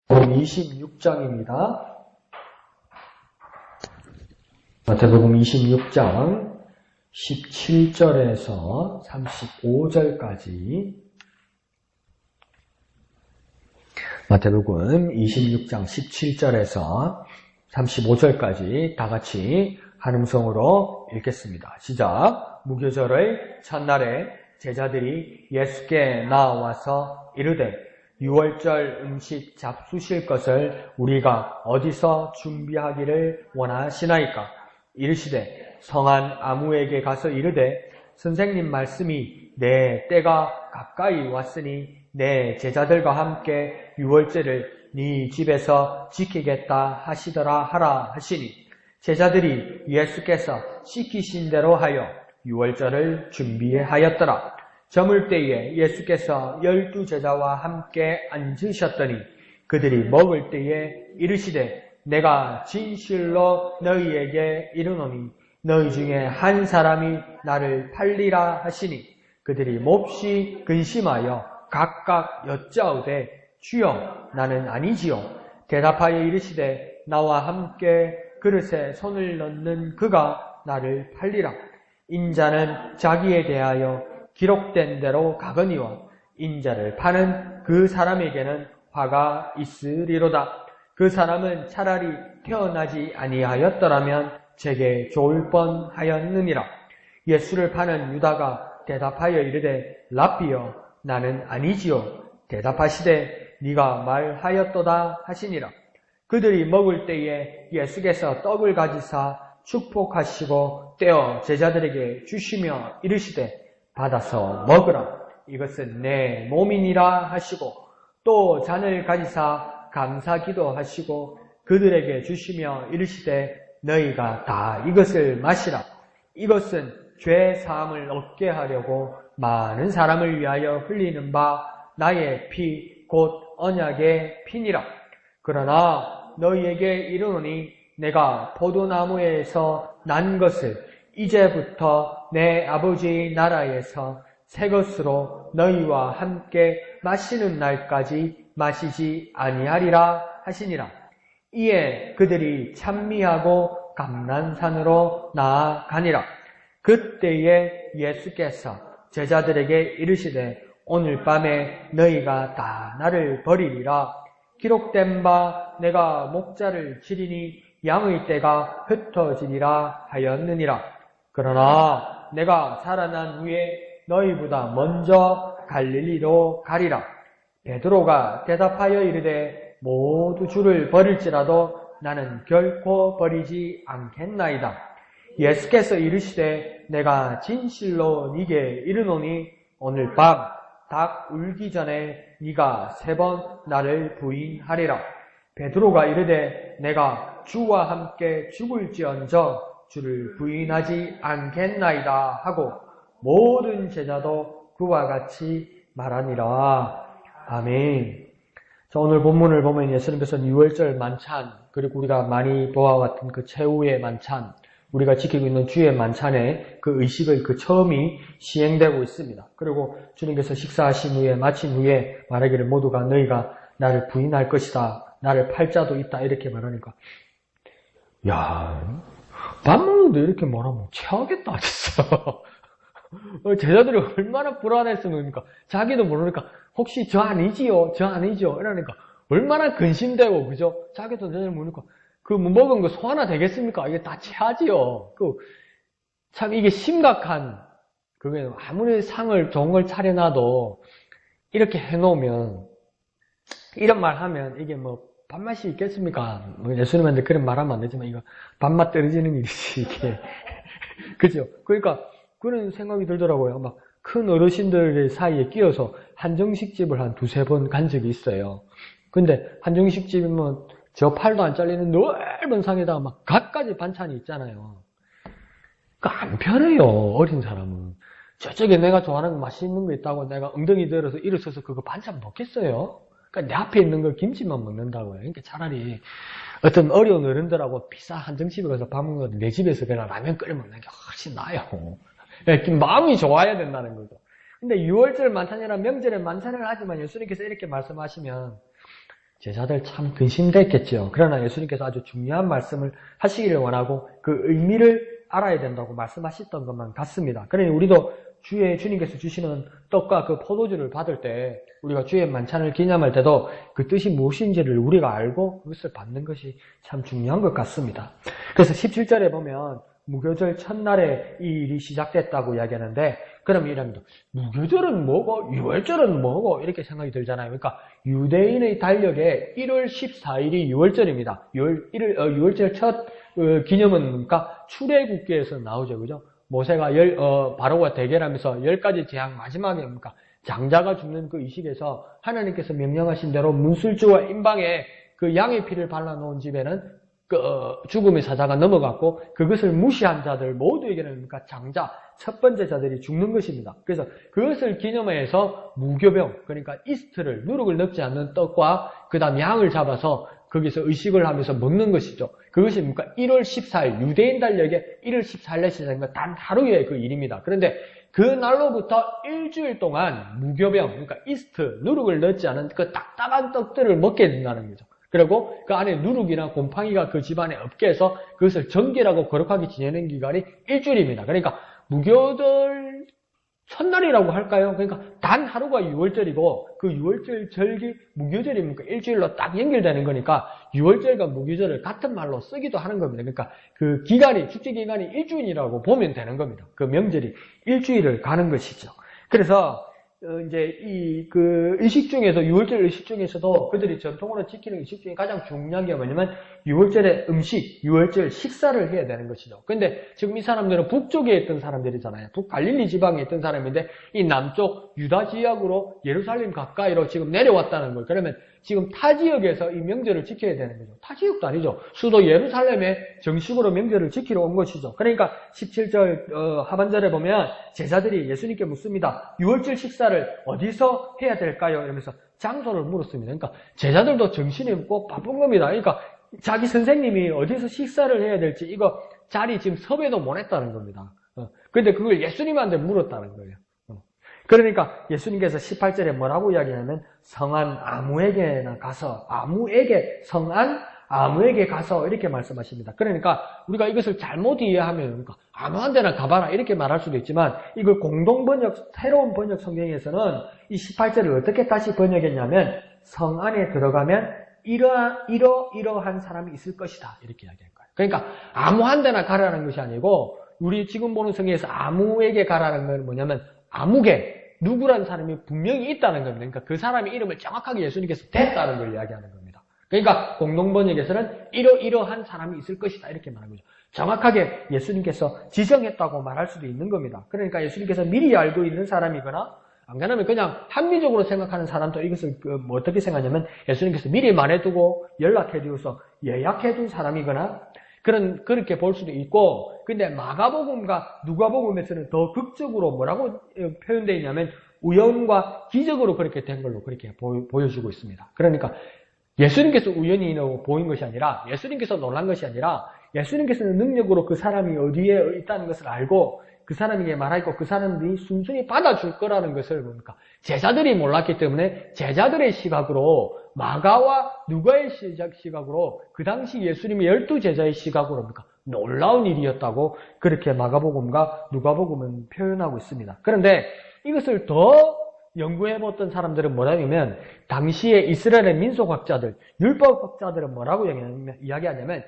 26장입니다. 마태복음 26장 17절에서 35절까지 마태복음 26장 17절에서 35절까지 다 같이 한음성으로 읽겠습니다. 시작. 무교절의 첫날에 제자들이 예수께 나와서 이르되 유월절 음식 잡수실 것을 우리가 어디서 준비하기를 원하시나이까? 이르시되 성한 아무에게 가서 이르되 선생님 말씀이 내 때가 가까이 왔으니 내 제자들과 함께 유월절을 네 집에서 지키겠다 하시더라 하라 하시니 제자들이 예수께서 시키신 대로 하여 유월절을 준비하였더라. 저물 때에 예수께서 12제자와 함께 앉으셨더니 그들이 먹을 때에 이르시되 내가 진실로 너희에게 이르노니 너희 중에 한 사람이 나를 팔리라 하시니 그들이 몹시 근심하여 각각 여짜오되 주여 나는 아니지요. 대답하여 이르시되 나와 함께 그릇에 손을 넣는 그가 나를 팔리라. 인자는 자기에 대하여 기록된 대로 가거니와 인자를 파는 그 사람에게는 화가 있으리로다. 그 사람은 차라리 태어나지 아니하였더라면 제게 좋을 뻔하였느니라. 예수를 파는 유다가 대답하여 이르되 랍비여 나는 아니지요. 대답하시되 네가 말하였도다 하시니라. 그들이 먹을 때에 예수께서 떡을 가지사 축복하시고 떼어 제자들에게 주시며 이르시되 받아서 먹으라. 이것은 내 몸이니라 하시고 또 잔을 가지사 감사기도 하시고 그들에게 주시며 이르시되 너희가 다 이것을 마시라. 이것은 죄 사함을 얻게 하려고 많은 사람을 위하여 흘리는 바 나의 피 곧 언약의 피니라. 그러나 너희에게 이르노니 내가 포도나무에서 난 것을 이제부터 내 아버지의 나라에서 새 것으로 너희와 함께 마시는 날까지 마시지 아니하리라 하시니라. 이에 그들이 찬미하고 감난산으로 나아가니라. 그때에 예수께서 제자들에게 이르시되 오늘 밤에 너희가 다 나를 버리리라. 기록된 바 내가 목자를 치리니 양의 떼가 흩어지리라 하였느니라. 그러나 내가 살아난 후에 너희보다 먼저 갈릴리로 가리라. 베드로가 대답하여 이르되 모두 주를 버릴지라도 나는 결코 버리지 않겠나이다. 예수께서 이르시되 내가 진실로 네게 이르노니 오늘 밤 닭 울기 전에 네가 3번 나를 부인하리라. 베드로가 이르되 내가 주와 함께 죽을지언정 주를 부인하지 않겠나이다 하고 모든 제자도 그와 같이 말하니라. 아멘. 자, 오늘 본문을 보면 예수님께서 유월절 만찬 그리고 우리가 많이 보아왔던 그 최후의 만찬 우리가 지키고 있는 주의 만찬의 그 의식의 그 처음이 시행되고 있습니다. 그리고 주님께서 식사하신 후에 마친 후에 말하기를 모두가 너희가 나를 부인할 것이다. 나를 팔 자도 있다. 이렇게 말하니까 야, 밥 먹는데 이렇게 말하면 체하겠다 진짜. 제자들이 얼마나 불안했으니까 자기도 모르니까 혹시 저 아니지요? 저 아니죠? 이러니까 얼마나 근심되고 그죠? 자기도 제자들 모르니까 그 먹은 거 소화나 되겠습니까? 이게 다 체하지요. 참 이게 심각한 그게 아무리 상을 좋은 걸 차려놔도 이렇게 해놓으면 이런 말 하면 이게 뭐 밥맛이 있겠습니까? 뭐 예수님한테 그런 말하면 안 되지만 이거 밥맛 떨어지는 일이지 이게 그죠? 그러니까 그런 생각이 들더라고요. 막 큰 어르신들 사이에 끼어서 한정식집을 한 2-3번 간 적이 있어요. 근데 한정식집이면 저 팔도 안 잘리는 넓은 상에다가 막 갖가지 반찬이 있잖아요. 그러니까 안 편해요, 어린 사람은. 저쪽에 내가 좋아하는 거 맛있는 거 있다고 내가 엉덩이 들어서 일어서서 그거 반찬 먹겠어요? 그러니까 내 앞에 있는 거 김치만 먹는다고요. 그러니까 차라리 어떤 어려운 어른들하고 비싼 한정집에 가서 밥 먹는 거 내 집에서 그냥 라면 끓여 먹는 게 훨씬 나아요. 마음이 좋아야 된다는 거죠. 근데 6월절 만찬이나 명절에 만찬을 하지만 예수님께서 이렇게 말씀하시면 제자들 참 근심됐겠죠. 그러나 예수님께서 아주 중요한 말씀을 하시기를 원하고 그 의미를 알아야 된다고 말씀하셨던 것만 같습니다. 그러니 우리도 주님께서 주시는 떡과 그 포도주를 받을 때 우리가 주의 만찬을 기념할 때도 그 뜻이 무엇인지를 우리가 알고 그것을 받는 것이 참 중요한 것 같습니다. 그래서 17절에 보면 무교절 첫날에 이 일이 시작됐다고 이야기하는데 그럼 이랍니다. 무교절은 뭐고 유월절은 뭐고 이렇게 생각이 들잖아요. 그러니까 유대인의 달력에 1월 14일이 유월절입니다. 유월절 첫 기념은 그러니까 출애굽기에서 나오죠. 그죠? 모세가 바로와 대결하면서 10가지 재앙 마지막에 뭡니까? 장자가 죽는 그 이 시기에서 하나님께서 명령하신 대로 문술주와 임방에 그 양의 피를 발라놓은 집에는 죽음의 사자가 넘어갔고 그것을 무시한 자들 모두에게는 뭡니까? 장자, 첫 번째 자들이 죽는 것입니다. 그래서 그것을 기념해서 무교병, 그러니까 이스트를, 누룩을 넣지 않는 떡과 그 다음 양을 잡아서 거기서 의식을 하면서 먹는 것이죠. 그것이 뭡니까? 1월 14일, 유대인 달력에 1월 14일에 시작된 건 단 하루의 그 일입니다. 그런데 그 날로부터 일주일 동안 무교병, 그러니까 이스트, 누룩을 넣지 않은 그 딱딱한 떡들을 먹게 된다는 거죠. 그리고 그 안에 누룩이나 곰팡이가 그 집안에 없게 해서 그것을 정결하고 거룩하게 지내는 기간이 일주일입니다. 그러니까 무교절 첫날이라고 할까요? 그러니까 단 하루가 유월절이고 그 유월절 절기 무교절이니까 일주일로 딱 연결되는 거니까 유월절과 무교절을 같은 말로 쓰기도 하는 겁니다. 그러니까 그 기간이 축제 기간이 일주일이라고 보면 되는 겁니다. 그 명절이 일주일을 가는 것이죠. 그래서 이제 그 의식 중에서 유월절 의식 중에서도 그들이 전통으로 지키는 의식 중에 가장 중요한 게 뭐냐면 유월절의 음식, 유월절 식사를 해야 되는 것이죠. 근데 지금 이 사람들은 북쪽에 있던 사람들이잖아요. 북갈릴리 지방에 있던 사람인데 이 남쪽 유다 지역으로 예루살렘 가까이로 지금 내려왔다는 거예요. 그러면 지금 타 지역에서 이 명절을 지켜야 되는 거죠. 타 지역도 아니죠. 수도 예루살렘에 정식으로 명절을 지키러 온 것이죠. 그러니까 17절 하반절에 보면 제자들이 예수님께 묻습니다. 유월절 식사를 어디서 해야 될까요? 이러면서 장소를 물었습니다. 그러니까 제자들도 정신이 없고 바쁜 겁니다. 그러니까 자기 선생님이 어디서 식사를 해야 될지 이거 자리 지금 섭외도 못 했다는 겁니다. 근데 그걸 예수님한테 물었다는 거예요. 그러니까 예수님께서 18절에 뭐라고 이야기하냐면 성한 아무에게나 가서 성한 아무에게 가서 이렇게 말씀하십니다. 그러니까 우리가 이것을 잘못 이해하면 그러니까 아무한테나 가봐라 이렇게 말할 수도 있지만 이걸 공동번역 새로운 번역 성경에서는 이 18절을 어떻게 다시 번역했냐면 성 안에 들어가면 이러한 사람이 있을 것이다 이렇게 이야기할 거예요. 그러니까 아무한테나 가라는 것이 아니고 우리 지금 보는 성경에서 아무에게 가라는 건 뭐냐면 아무개 누구라는 사람이 분명히 있다는 겁니다. 그러니까 그 사람의 이름을 정확하게 예수님께서 댔다는 걸 이야기하는 겁니다. 그러니까 공동번역에서는 이러한 사람이 있을 것이다 이렇게 말하는 거죠. 정확하게 예수님께서 지정했다고 말할 수도 있는 겁니다. 그러니까 예수님께서 미리 알고 있는 사람이거나 안 그러면 그냥 합리적으로 생각하는 사람도 이것을 어떻게 생각하냐면 예수님께서 미리 말해두고 연락해두어서 예약해둔 사람이거나 그렇게 볼 수도 있고, 근데 마가복음과 누가복음에서는 더 극적으로 뭐라고 표현되어 있냐면 우연과 기적으로 그렇게 된 걸로 그렇게 보여주고 있습니다. 그러니까 예수님께서 우연히 보인 것이 아니라 예수님께서 놀란 것이 아니라 예수님께서는 능력으로 그 사람이 어디에 있다는 것을 알고 그 사람에게 말하고 그 사람들이 순순히 받아줄 거라는 것을 뭡니까? 제자들이 몰랐기 때문에 제자들의 시각으로 마가와 누가의 시각으로 그 당시 예수님의 12제자의 시각으로 뭡니까? 놀라운 일이었다고 그렇게 마가복음과 누가복음은 표현하고 있습니다. 그런데 이것을 더 연구해봤던 사람들은 뭐라냐면 당시에 이스라엘의 민속학자들, 율법학자들은 뭐라고 이야기하냐면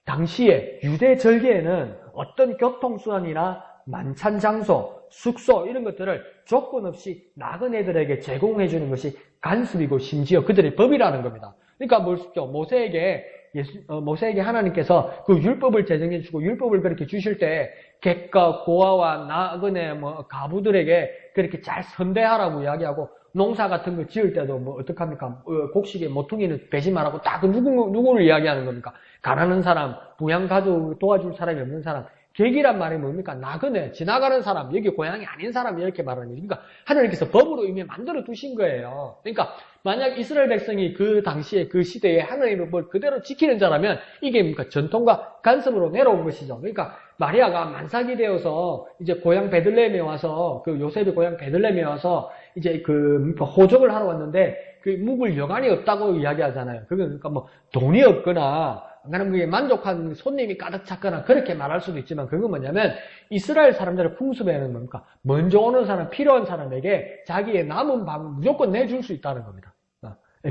당시에 유대 절기에는 어떤 교통수단이나 만찬 장소, 숙소 이런 것들을 조건 없이 나그네들에게 제공해 주는 것이 간섭이고 심지어 그들의 법이라는 겁니다. 그러니까 뭐죠? 모세에게 하나님께서 그 율법을 제정해 주고 율법을 그렇게 주실 때 객과 고아와 나그네 가부들에게 그렇게 잘 선대하라고 이야기하고 농사 같은 거 지을 때도 어떡합니까? 곡식에 모퉁이는 베지 말라고 딱 누구를 이야기하는 겁니까? 가난한 사람, 부양 가족 도와줄 사람이 없는 사람. 객이란 말이 뭡니까? 나그네, 지나가는 사람, 여기 고향이 아닌 사람 이렇게 말하는 거죠. 그러니까 하나님께서 법으로 이미 만들어 두신 거예요. 그러니까 만약 이스라엘 백성이 그 당시에 그 시대에 하나님의 법을 그대로 지키는 자라면 이게 뭡니까? 전통과 간섭으로 내려온 것이죠. 그러니까 마리아가 만삭이 되어서 이제 고향 베들레헴에 와서 그 요셉의 고향 베들레헴에 와서 이제 그 호적을 하러 왔는데 그 묵을 여간이 없다고 이야기하잖아요. 그러니까 뭐 돈이 없거나 그러면 그게 만족한 손님이 가득 찼거나 그렇게 말할 수도 있지만 그건 뭐냐면 이스라엘 사람들의 풍습에는 뭡니까? 먼저 오는 사람, 필요한 사람에게 자기의 남은 밥을 무조건 내줄 수 있다는 겁니다.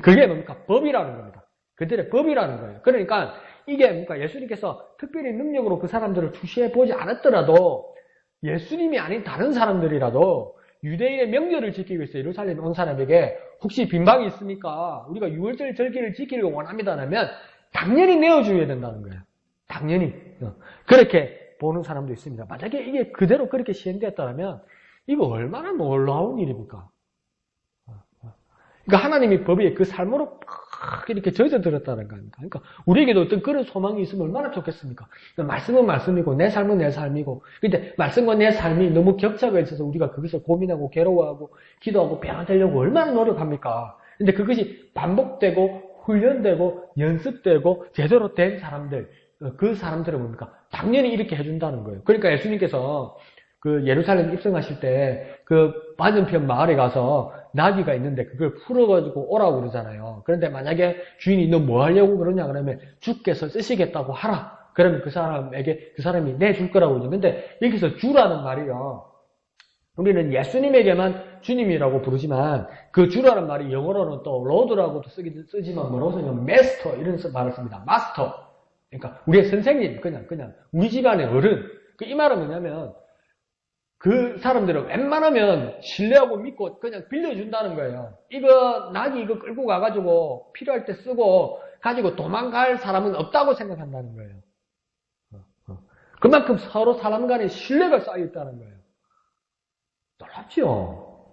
그게 뭡니까? 법이라는 겁니다. 그들의 법이라는 거예요. 그러니까 이게 뭡니까? 예수님께서 특별히 능력으로 그 사람들을 주시해 보지 않았더라도 예수님이 아닌 다른 사람들이라도 유대인의 명절을 지키기 위해서 예루살렘에 온 사람에게 혹시 빈방이 있습니까? 우리가 유월절 절기를 지키를 원합니다라면 당연히 내어줘야 된다는 거예요. 당연히. 그렇게 보는 사람도 있습니다. 만약에 이게 그대로 그렇게 시행되었다면 이거 얼마나 놀라운 일입니까? 그러니까 하나님이 법에 그 삶으로 팍 이렇게 젖어들었다는 겁니다. 그러니까 우리에게도 어떤 그런 소망이 있으면 얼마나 좋겠습니까? 그러니까 말씀은 말씀이고 내 삶은 내 삶이고 근데 말씀과 내 삶이 너무 격차가 있어서 우리가 그것을 고민하고 괴로워하고 기도하고 변화되려고 얼마나 노력합니까? 근데 그것이 반복되고 훈련되고 연습되고 제대로 된 사람들 그 사람들은 뭡니까? 당연히 이렇게 해준다는 거예요. 그러니까 예수님께서 그 예루살렘 입성하실 때 그 맞은편 마을에 가서 나귀가 있는데 그걸 풀어가지고 오라고 그러잖아요. 그런데 만약에 주인이 너 뭐 하려고 그러냐 그러면 주께서 쓰시겠다고 하라. 그러면 그 사람이 내줄 거라고 그러죠. 근데 여기서 주라는 말이요. 우리는 예수님에게만 주님이라고 부르지만 그 주라는 말이 영어로는 또 로드라고도 쓰지만 뭐라고 쓰냐면 마스터 이런 말을 씁니다. 마스터. 그러니까 우리의 선생님 그냥 우리 집안의 어른. 이 말은 뭐냐면 그 사람들은 웬만하면 신뢰하고 믿고 그냥 빌려준다는 거예요. 나귀 이거 끌고 가가지고 필요할 때 쓰고 가지고 도망갈 사람은 없다고 생각한다는 거예요. 그만큼 서로 사람 간에 신뢰가 쌓여있다는 거예요. 놀랍죠?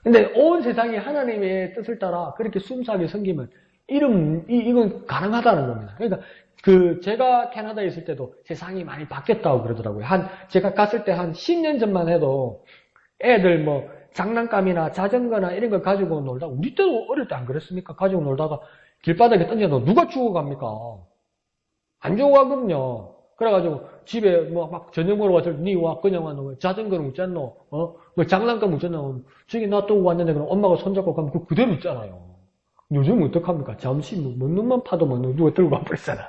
근데 온 세상이 하나님의 뜻을 따라 그렇게 순수하게 섬기면 이건 가능하다는 겁니다. 그러니까 제가 캐나다에 있을 때도 세상이 많이 바뀌었다고 그러더라고요. 제가 갔을 때 한 10년 전만 해도 애들 뭐 장난감이나 자전거나 이런 걸 가지고 놀다가 우리 때도 어릴 때 안 그랬습니까? 가지고 놀다가 길바닥에 던져도 누가 죽어갑니까? 안 죽어가거든요. 그래가지고 집에 뭐 막 저녁 먹으러 왔을 때 니 와 그냥 와너 자전거는 묻잖노? 뭐 장난감 묻잖노? 저기 놔두고 왔는데 그럼 엄마가 손잡고 가면 그거 그대로 있잖아요. 요즘은 어떡합니까? 잠시 뭐 눈만 파도 뭐 누가 들고 와버리잖아.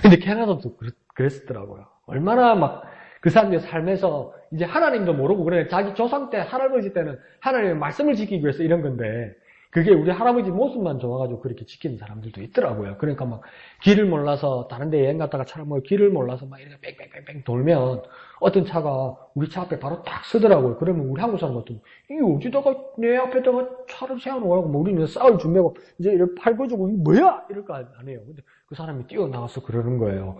근데 캐나다도 그랬더라고요. 얼마나 막 그 사람들의 삶에서 이제 하나님도 모르고 그래 자기 조상 때 할아버지 때는 하나님의 말씀을 지키기 위해서 이런 건데 그게 우리 할아버지 모습만 좋아가지고 그렇게 지키는 사람들도 있더라고요. 그러니까 막 길을 몰라서 다른 데 여행 갔다가 차를 뭐 길을 몰라서 막 이렇게 뺑뺑뺑뺑 돌면 어떤 차가 우리 차 앞에 바로 딱 서더라고요. 그러면 우리 한국 사람 같으면 이게 어디다가 내 앞에다가 차를 세워놓으라고 뭐 우리는 싸울 준비하고 이제 이렇게 팔 거주고 이게 뭐야? 이럴 거 아니에요. 근데 그 사람이 뛰어나와서 그러는 거예요.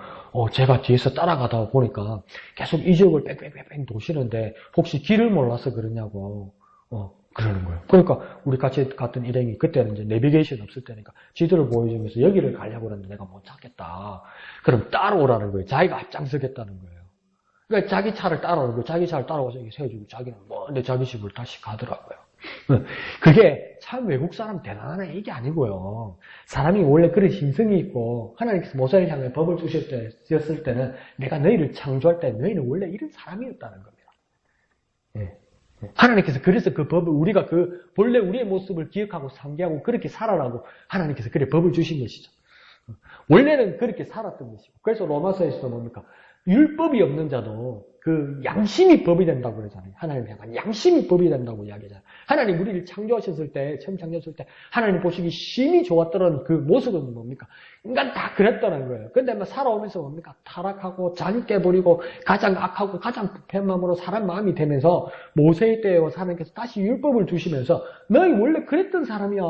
제가 뒤에서 따라가다 보니까 계속 이 지역을 뺑뺑뺑뺑 도시는데 혹시 길을 몰라서 그러냐고 그러는 거예요. 그러니까 우리 같이 갔던 일행이 그때는 이제 내비게이션 없을 때니까 지도를 보여주면서 여기를 가려고 그러는데 내가 못 찾겠다. 그럼 따라오라는 거예요. 자기가 앞장서겠다는 거예요. 그러니까 자기 차를 따라오는 거예요. 자기 차를 따라와서 여기 세워주고 자기는 먼데 자기 집을 다시 가더라고요. 그게 참 외국 사람 대단하네 이게 아니고요. 사람이 원래 그런 심성이 있고 하나님께서 모세를 향해 법을 주셨을 때는 내가 너희를 창조할 때 너희는 원래 이런 사람이었다는 겁니다. 예. 하나님께서 그래서 그 법을 우리가 본래 우리의 모습을 기억하고 상기하고 그렇게 살아라고 하나님께서 그래 법을 주신 것이죠. 원래는 그렇게 살았던 것이고 그래서 로마서에서 뭡니까? 율법이 없는 자도 그 양심이 법이 된다고 그러잖아요. 하나님을 향한 양심이 법이 된다고 이야기하잖아요. 하나님 우리를 창조하셨을 때, 처음 창조하셨을 때 하나님 보시기 심히 좋았던 그 모습은 뭡니까? 인간 다 그랬다는 거예요. 근데 막 살아오면서 뭡니까? 타락하고 자기 깨버리고 가장 악하고 가장 부패한 마음으로 사람 마음이 되면서 모세의 때에 하나님께서 다시 율법을 주시면서 너희 원래 그랬던 사람이야.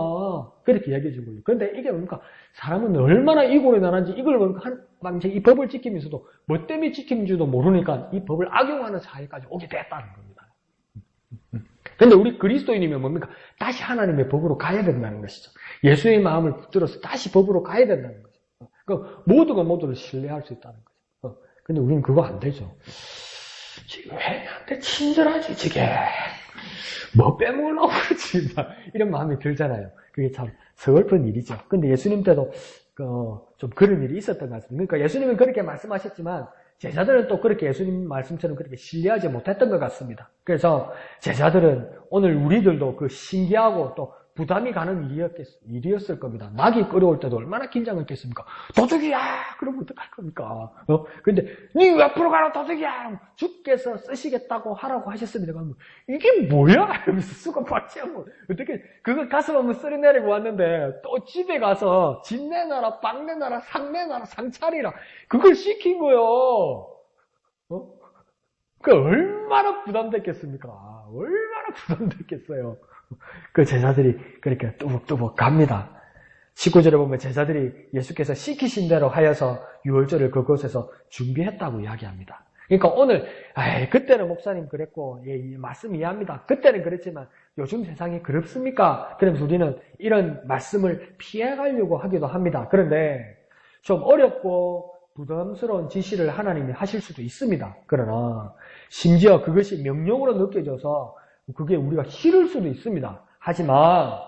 그렇게 이야기해 준 거예요. 그런데 이게 뭡니까? 사람은 얼마나 이골에 나는지 이걸 뭡니까? 이 법을 지키면서도 뭐 때문에 지키는지도 모르니까 이 법을 악용하는 사회까지 오게 됐다는 겁니다. 근데 우리 그리스도인이면 뭡니까? 다시 하나님의 법으로 가야 된다는 것이죠. 예수의 마음을 붙들어서 다시 법으로 가야 된다는 거죠. 그러니까 모두가 모두를 신뢰할 수 있다는 거죠. 근데 우리는 그거 안 되죠. 지금 왜 나한테 친절하지, 지게? 뭐 빼먹으려고 그러지? 이런 마음이 들잖아요. 그게 참 서글픈 일이죠. 근데 예수님 때도 좀 그런 일이 있었던 것 같습니다. 그러니까 예수님은 그렇게 말씀하셨지만 제자들은 또 그렇게 예수님 말씀처럼 그렇게 신뢰하지 못했던 것 같습니다. 그래서 제자들은 오늘 우리들도 그 신기하고 또 부담이 가는 일이었을 겁니다. 낙이 끓여올 때도 얼마나 긴장했겠습니까? 도둑이야! 그러면 어떡할 겁니까? 근데, 니 왜 앞으로 가라, 도둑이야! 주께서 쓰시겠다고 하라고 하셨습니다. 그러면, 이게 뭐야? 이러면서 수고 받지 않고, 어떻게, 그거 가슴 한번 쓰리내리고 왔는데, 또 집에 가서, 집 내놔라, 빵 내놔라, 상 내놔라, 상 차리라. 그걸 시킨 거요. 그 얼마나 부담됐겠습니까? 얼마나 부담됐겠어요. 그 제자들이 그렇게 뚜벅뚜벅 갑니다. 19절에 보면 제자들이 예수께서 시키신 대로 하여서 유월절을 그곳에서 준비했다고 이야기합니다. 그러니까 오늘 그때는 목사님 그랬고 말씀 이해합니다. 그때는 그랬지만 요즘 세상이 그렇습니까? 그러면서 우리는 이런 말씀을 피해가려고 하기도 합니다. 그런데 좀 어렵고 부담스러운 지시를 하나님이 하실 수도 있습니다. 그러나 심지어 그것이 명령으로 느껴져서 그게 우리가 싫을 수도 있습니다. 하지만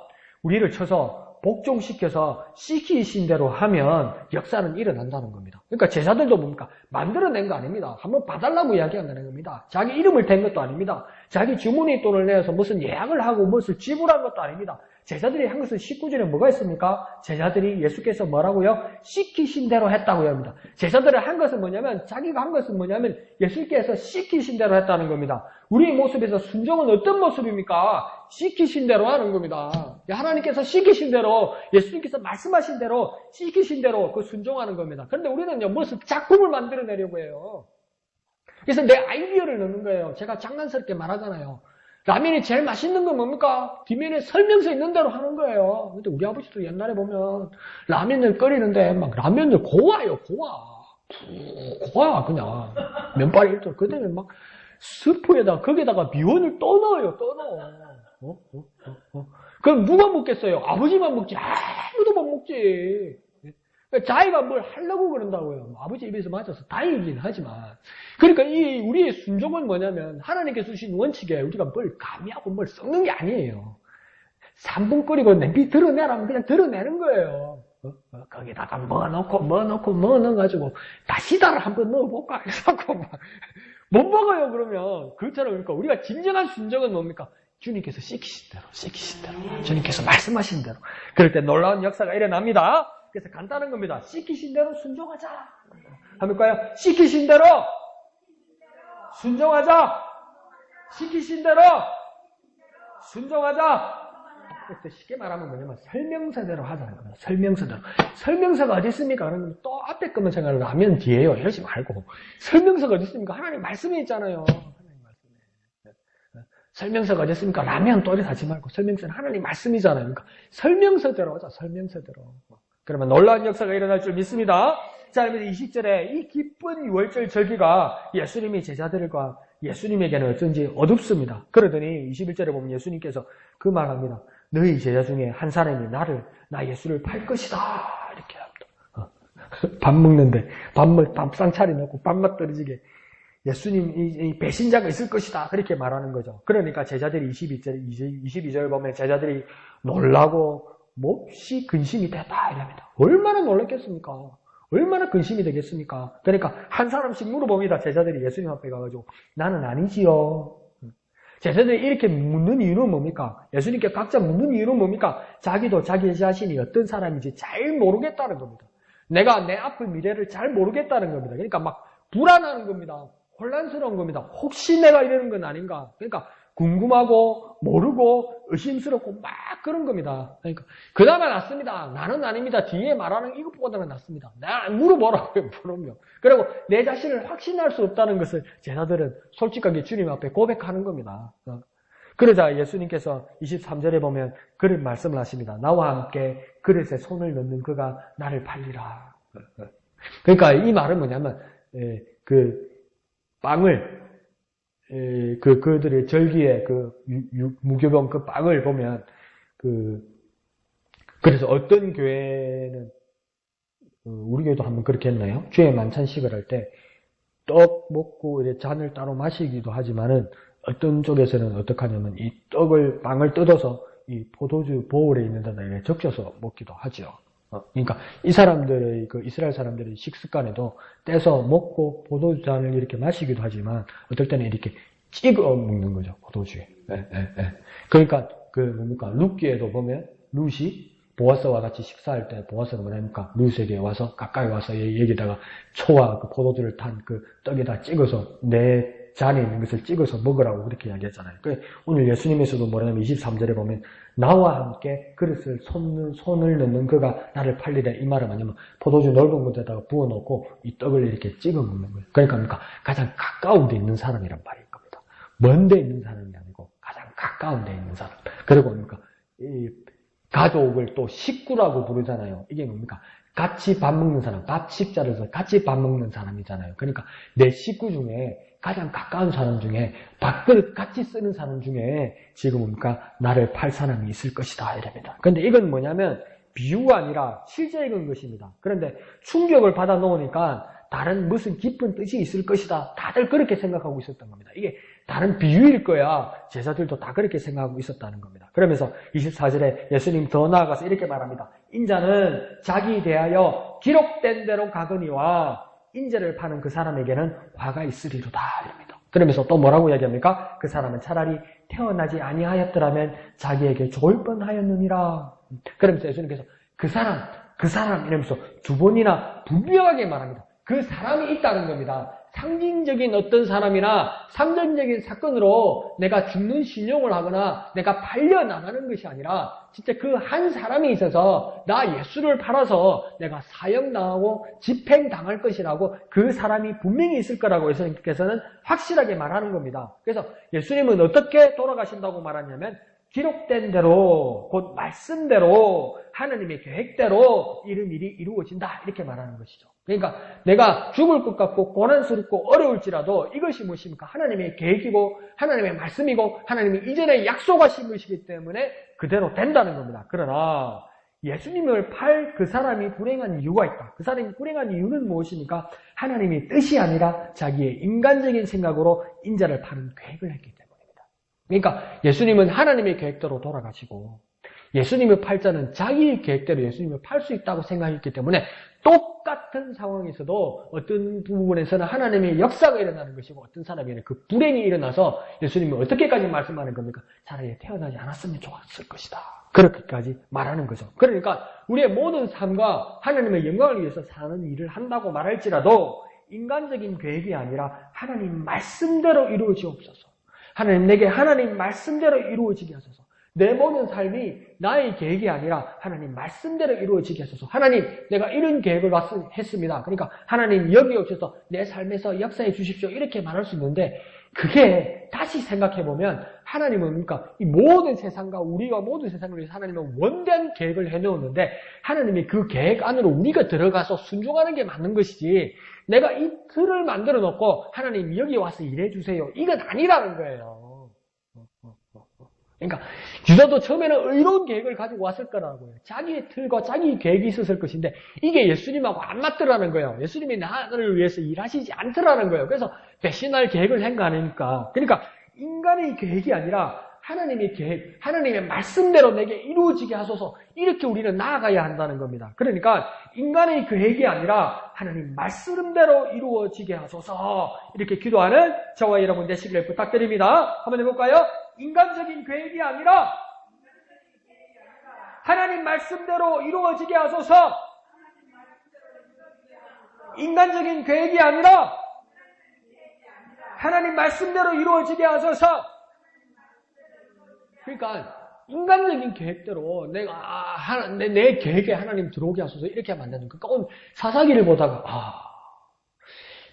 우리를 쳐서 복종시켜서 시키신 대로 하면 역사는 일어난다는 겁니다. 그러니까 제자들도 뭡니까? 만들어낸 거 아닙니다. 한번 봐달라고 이야기한 겁니다. 자기 이름을 댄 것도 아닙니다. 자기 주머니 돈을 내서 무슨 예약을 하고 무엇을 지불한 것도 아닙니다. 제자들이 한 것은 19절에 뭐가 있습니까? 제자들이 예수께서 뭐라고요? 시키신 대로 했다고 합니다. 제자들이 한 것은 뭐냐면, 자기가 한 것은 뭐냐면 예수께서 시키신 대로 했다는 겁니다. 우리의 모습에서 순종은 어떤 모습입니까? 시키신 대로 하는 겁니다. 하나님께서 시키신 대로, 예수님께서 말씀하신 대로, 시키신 대로 그 순종하는 겁니다. 그런데 우리는요, 무슨 작품을 만들어내려고 해요. 그래서 내 아이디어를 넣는 거예요. 제가 장난스럽게 말하잖아요. 라면이 제일 맛있는 건 뭡니까? 뒷면에 설명서 있는 대로 하는 거예요. 근데 우리 아버지도 옛날에 보면 라면을 끓이는데 막 라면을 고와요, 고와 그냥. 면발이 일도 그다음에 막 스프에다가 거기에다가 미원을 또 넣어요, 또 넣어. 그럼 누가 먹겠어요? 아버지만 먹지. 아무도 못 먹지. 자기가 뭘 하려고 그런다고요. 아버지 입에서 맞아서 다행이긴 하지만. 그러니까 이 우리의 순종은 뭐냐면 하나님께서 주신 원칙에 우리가 뭘 가미하고 뭘 섞는 게 아니에요. 3분 끓이고 냄비 드러내라면 그냥 드러내는 거예요. 거기다가 뭐 넣어가지고 다시다를 한번 넣어볼까 해서 못 먹어요. 그러면 그렇잖아요. 그러니까 우리가 진정한 순종은 뭡니까? 주님께서 시키신 대로 주님께서 말씀하신 대로. 그럴 때 놀라운 역사가 일어납니다. 그래서 간단한 겁니다. 시키신 대로 순종하자. 합니까요? 시키신 대로 순종하자. 시키신 대로 순종하자. 그래서 쉽게 말하면 뭐냐면 설명서대로 하자는 겁니다. 설명서대로. 설명서가 어디 있습니까? 그러면 또 앞에 것만 생각을 하면 뒤에요. 이러지 말고. 설명서가 어디 있습니까? 하나님 말씀이 있잖아요. 하나님 말씀에. 설명서가 어디 있습니까? 라면 또래 사지 말고 설명서는 하나님 말씀이잖아요. 그러니까 설명서대로 하자. 설명서대로. 그러면 놀라운 역사가 일어날 줄 믿습니다. 자, 그러면 20절에 이 기쁜 유월절 절기가 예수님이 제자들과 예수님에게는 어쩐지 어둡습니다. 그러더니 21절에 보면 예수님께서 그 말합니다. 너희 제자 중에 한 사람이 나 예수를 팔 것이다. 이렇게 합니다. 밥 먹는데 밥상 차려놓고 밥맛 떨어지게 예수님 이 배신자가 있을 것이다. 그렇게 말하는 거죠. 그러니까 제자들이 22절 보면 제자들이 놀라고 몹시 근심이 됐다 이랍니다. 얼마나 놀랐겠습니까? 얼마나 근심이 되겠습니까? 그러니까 한 사람씩 물어봅니다. 제자들이 예수님 앞에 가가지고 나는 아니지요. 제자들이 이렇게 묻는 이유는 뭡니까? 예수님께 각자 묻는 이유는 뭡니까? 자기도 자기 자신이 어떤 사람인지 잘 모르겠다는 겁니다. 내가 내 앞의 미래를 잘 모르겠다는 겁니다. 그러니까 막 불안한 겁니다. 혼란스러운 겁니다. 혹시 내가 이러는 건 아닌가? 그러니까 궁금하고 모르고 의심스럽고 막 그런 겁니다. 그러니까 그나마 낫습니다. 나는 아닙니다. 뒤에 말하는 이것보다는 낫습니다. 나 물어보라고요. 물으면. 그리고 내 자신을 확신할 수 없다는 것을 제자들은 솔직하게 주님 앞에 고백하는 겁니다. 그러자 예수님께서 23절에 보면 그런 말씀을 하십니다. 나와 함께 그릇에 손을 넣는 그가 나를 팔리라. 그러니까 이 말은 뭐냐면 그 빵을 그들의 절기에 무교병 그 빵을 보면 그래서 어떤 교회는 우리 교회도 한번 그렇게 했나요? 주의 만찬식을 할 때 떡 먹고 이제 잔을 따로 마시기도 하지만은 어떤 쪽에서는 어떻게 하냐면 이 빵을 뜯어서 이 포도주 보울에 있는 데다 이렇게 적셔서 먹기도 하죠. 그러니까 이 사람들의 그 이스라엘 사람들의 식습관에도 떼서 먹고 포도주잔을 이렇게 마시기도 하지만 어떨 때는 이렇게 찍어 먹는 거죠. 포도주에. 그러니까 그 뭡니까 룻기에도 보면 룻이 보아스와 같이 식사할 때 보아스가 뭐냐니까 룻에게 와서 가까이 와서 여기다가 초와 그 포도주를 탄 그 떡에다 찍어서 내 잔에 있는 것을 찍어서 먹으라고 그렇게 이야기했잖아요. 오늘 예수님에서도 뭐냐면 23절에 보면 나와 함께 그릇을 손을 넣는 그가 나를 팔리라 이 말은 뭐냐면 포도주 넓은 곳에다가 부어놓고 이 떡을 이렇게 찍어 먹는 거예요. 그러니까 가장 가까운 데 있는 사람이란 말인 겁니다. 먼 데 있는 사람이 아니고 가장 가까운 데 있는 사람. 그리고 뭡니까 이 가족을 또 식구라고 부르잖아요. 이게 뭡니까 같이 밥 먹는 사람, 밥 식자를 해서 같이 밥 먹는 사람이잖아요. 그러니까 내 식구 중에 가장 가까운 사람 중에 밥그릇 같이 쓰는 사람 중에 지금 뭡니까 나를 팔 사람이 있을 것이다 이랍니다. 그런데 이건 뭐냐면 비유가 아니라 실제인 것입니다. 그런데 충격을 받아 놓으니까 다른 무슨 깊은 뜻이 있을 것이다. 다들 그렇게 생각하고 있었던 겁니다. 이게 다른 비유일 거야. 제자들도 다 그렇게 생각하고 있었다는 겁니다. 그러면서 24절에 예수님 더 나아가서 이렇게 말합니다. 인자는 자기 대하여 기록된 대로 가거니와 인자를 파는 그 사람에게는 화가 있으리로다. 이럽니다. 그러면서 또 뭐라고 이야기합니까? 그 사람은 차라리 태어나지 아니하였더라면 자기에게 좋을 뻔하였느니라. 그러면서 예수님께서 그 사람 이러면서 두 번이나 분명하게 말합니다. 그 사람이 있다는 겁니다. 상징적인 어떤 사람이나 상징적인 사건으로 내가 죽는 신용을 하거나 내가 팔려나가는 것이 아니라 진짜 그 한 사람이 있어서 나 예수를 팔아서 내가 사형당하고 집행당할 것이라고 그 사람이 분명히 있을 거라고 예수님께서는 확실하게 말하는 겁니다. 그래서 예수님은 어떻게 돌아가신다고 말하냐면 기록된 대로 곧 말씀대로 하나님의 계획대로 이런 일이 이루어진다 이렇게 말하는 것이죠. 그러니까 내가 죽을 것 같고 고난스럽고 어려울지라도 이것이 무엇입니까? 하나님의 계획이고 하나님의 말씀이고 하나님이 이전에 약속하신 것이기 때문에 그대로 된다는 겁니다. 그러나 예수님을 팔 그 사람이 불행한 이유가 있다. 그 사람이 불행한 이유는 무엇입니까? 하나님의 뜻이 아니라 자기의 인간적인 생각으로 인자를 파는 계획을 했기 때문입니다. 그러니까 예수님은 하나님의 계획대로 돌아가시고 예수님의 팔자는 자기의 계획대로 예수님을 팔 수 있다고 생각했기 때문에 똑같은 상황에서도 어떤 부분에서는 하나님의 역사가 일어나는 것이고 어떤 사람에게는 그 불행이 일어나서 예수님은 어떻게까지 말씀하는 겁니까? 차라리 태어나지 않았으면 좋았을 것이다. 그렇게까지 말하는 거죠. 그러니까 우리의 모든 삶과 하나님의 영광을 위해서 사는 일을 한다고 말할지라도 인간적인 계획이 아니라 하나님 말씀대로 이루어지옵소서. 하나님 내게 하나님 말씀대로 이루어지게 하소서. 내 모든 삶이 나의 계획이 아니라 하나님 말씀대로 이루어지게 하소서. 하나님 내가 이런 계획을 했습니다. 그러니까 하나님 여기 오셔서 내 삶에서 역사해 주십시오. 이렇게 말할 수 있는데 그게 다시 생각해보면 하나님은 그러니까 이 모든 세상과 우리가 모든 세상을 위해서 하나님은 원대한 계획을 해놓았는데 하나님이 그 계획 안으로 우리가 들어가서 순종하는 게 맞는 것이지 내가 이 틀을 만들어 놓고 하나님 여기 와서 일해주세요. 이건 아니라는 거예요. 그러니까 유다도 처음에는 의로운 계획을 가지고 왔을 거라고요. 자기의 틀과 자기의 계획이 있었을 것인데 이게 예수님하고 안 맞더라는 거예요. 예수님이 나를 위해서 일하시지 않더라는 거예요. 그래서 배신할 계획을 한 거 아닙니까? 그러니까 인간의 계획이 아니라 하나님의 계획, 하나님의 말씀대로 내게 이루어지게 하소서 이렇게 우리는 나아가야 한다는 겁니다. 그러니까 인간의 계획이 아니라 하나님 말씀대로 이루어지게 하소서 이렇게 기도하는 저와 여러분 되시기를 부탁드립니다. 한번 해볼까요? 인간적인 계획이 아니라 하나님 말씀대로 이루어지게 하소서. 인간적인 계획이 아니라 하나님 말씀대로 이루어지게 하소서. 그러니까 인간적인 계획대로 내 계획에 하나님 들어오게 하소서 이렇게 하면 안 되는 거예요. 그러니까 사사기를 보다가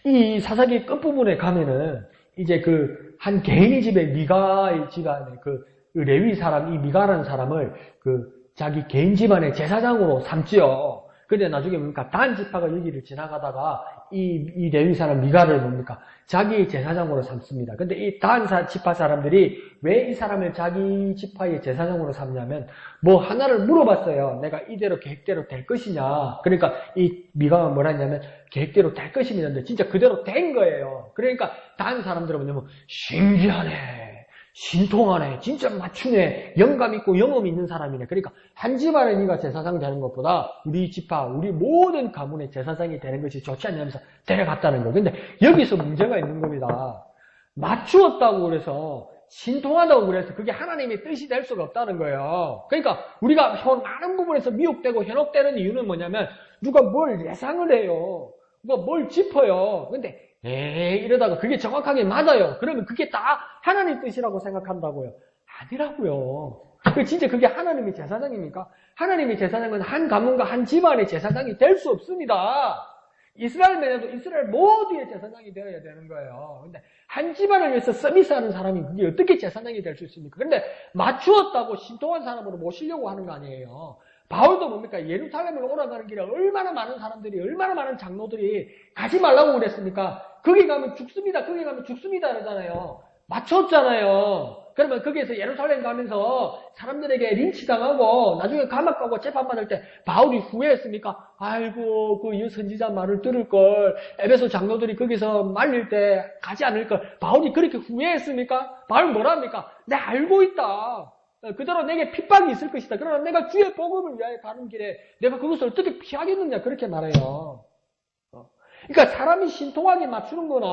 이 사사기 끝부분에 가면은 이제 그 한 개인의 집에 미가의 집안에 그 레위 사람 이 미가라는 사람을 그 자기 개인 집안의 제사장으로 삼지요. 근데 나중에 뭡니까 단 지파가 여기를 지나가다가 이 레위 사람 미가를 뭡니까 자기 제사장으로 삼습니다. 근데 이 단 지파 사람들이 왜 이 사람을 자기 지파의 제사장으로 삼냐면 뭐 하나를 물어봤어요. 내가 이대로 계획대로 될 것이냐. 그러니까 이 미가가 뭐라 했냐면 계획대로 될 것이냐는데 진짜 그대로 된 거예요. 그러니까 단 사람들은 뭐냐면 신기하네. 신통하네, 진짜 맞추네, 영감 있고 영험 있는 사람이네. 그러니까 한 집안에 네가 제사장 되는 것보다 우리 집화, 우리 모든 가문의 제사장이 되는 것이 좋지 않냐면서 데려갔다는 거예요. 근데 여기서 문제가 있는 겁니다. 맞추었다고 그래서 신통하다고 그래서 그게 하나님의 뜻이 될 수가 없다는 거예요. 그러니까 우리가 많은 부분에서 미혹되고 현혹되는 이유는 뭐냐면 누가 뭘 예상을 해요. 누가 뭘 짚어요. 근데 이러다가 그게 정확하게 맞아요. 그러면 그게 다 하나님 뜻이라고 생각한다고요. 아니라고요. 진짜 그게 하나님의 제사장입니까? 하나님의 제사장은 한 가문과 한 집안의 제사장이 될 수 없습니다. 이스라엘만해도 이스라엘 모두의 제사장이 되어야 되는 거예요. 근데 한 집안을 위해서 서비스하는 사람이 그게 어떻게 제사장이 될 수 있습니까? 근데 맞추었다고 신통한 사람으로 모시려고 하는 거 아니에요. 바울도 뭡니까? 예루살렘을 오라가는 길에 얼마나 많은 사람들이, 얼마나 많은 장로들이 가지 말라고 그랬습니까? 거기 가면 죽습니다. 거기 가면 죽습니다. 그러잖아요. 맞췄잖아요. 그러면 거기에서 예루살렘 가면서 사람들에게 린치당하고 나중에 감옥 가고 재판받을 때 바울이 후회했습니까? 아이고 그 선지자 말을 들을 걸, 에베소 장로들이 거기서 말릴 때 가지 않을 걸, 바울이 그렇게 후회했습니까? 바울 뭐라 합니까? 내가 알고 있다. 그대로 내게 핍박이 있을 것이다. 그러나 내가 주의 복음을 위하여 가는 길에 내가 그것을 어떻게 피하겠느냐 그렇게 말해요. 그러니까 사람이 신통하게 맞추는 거는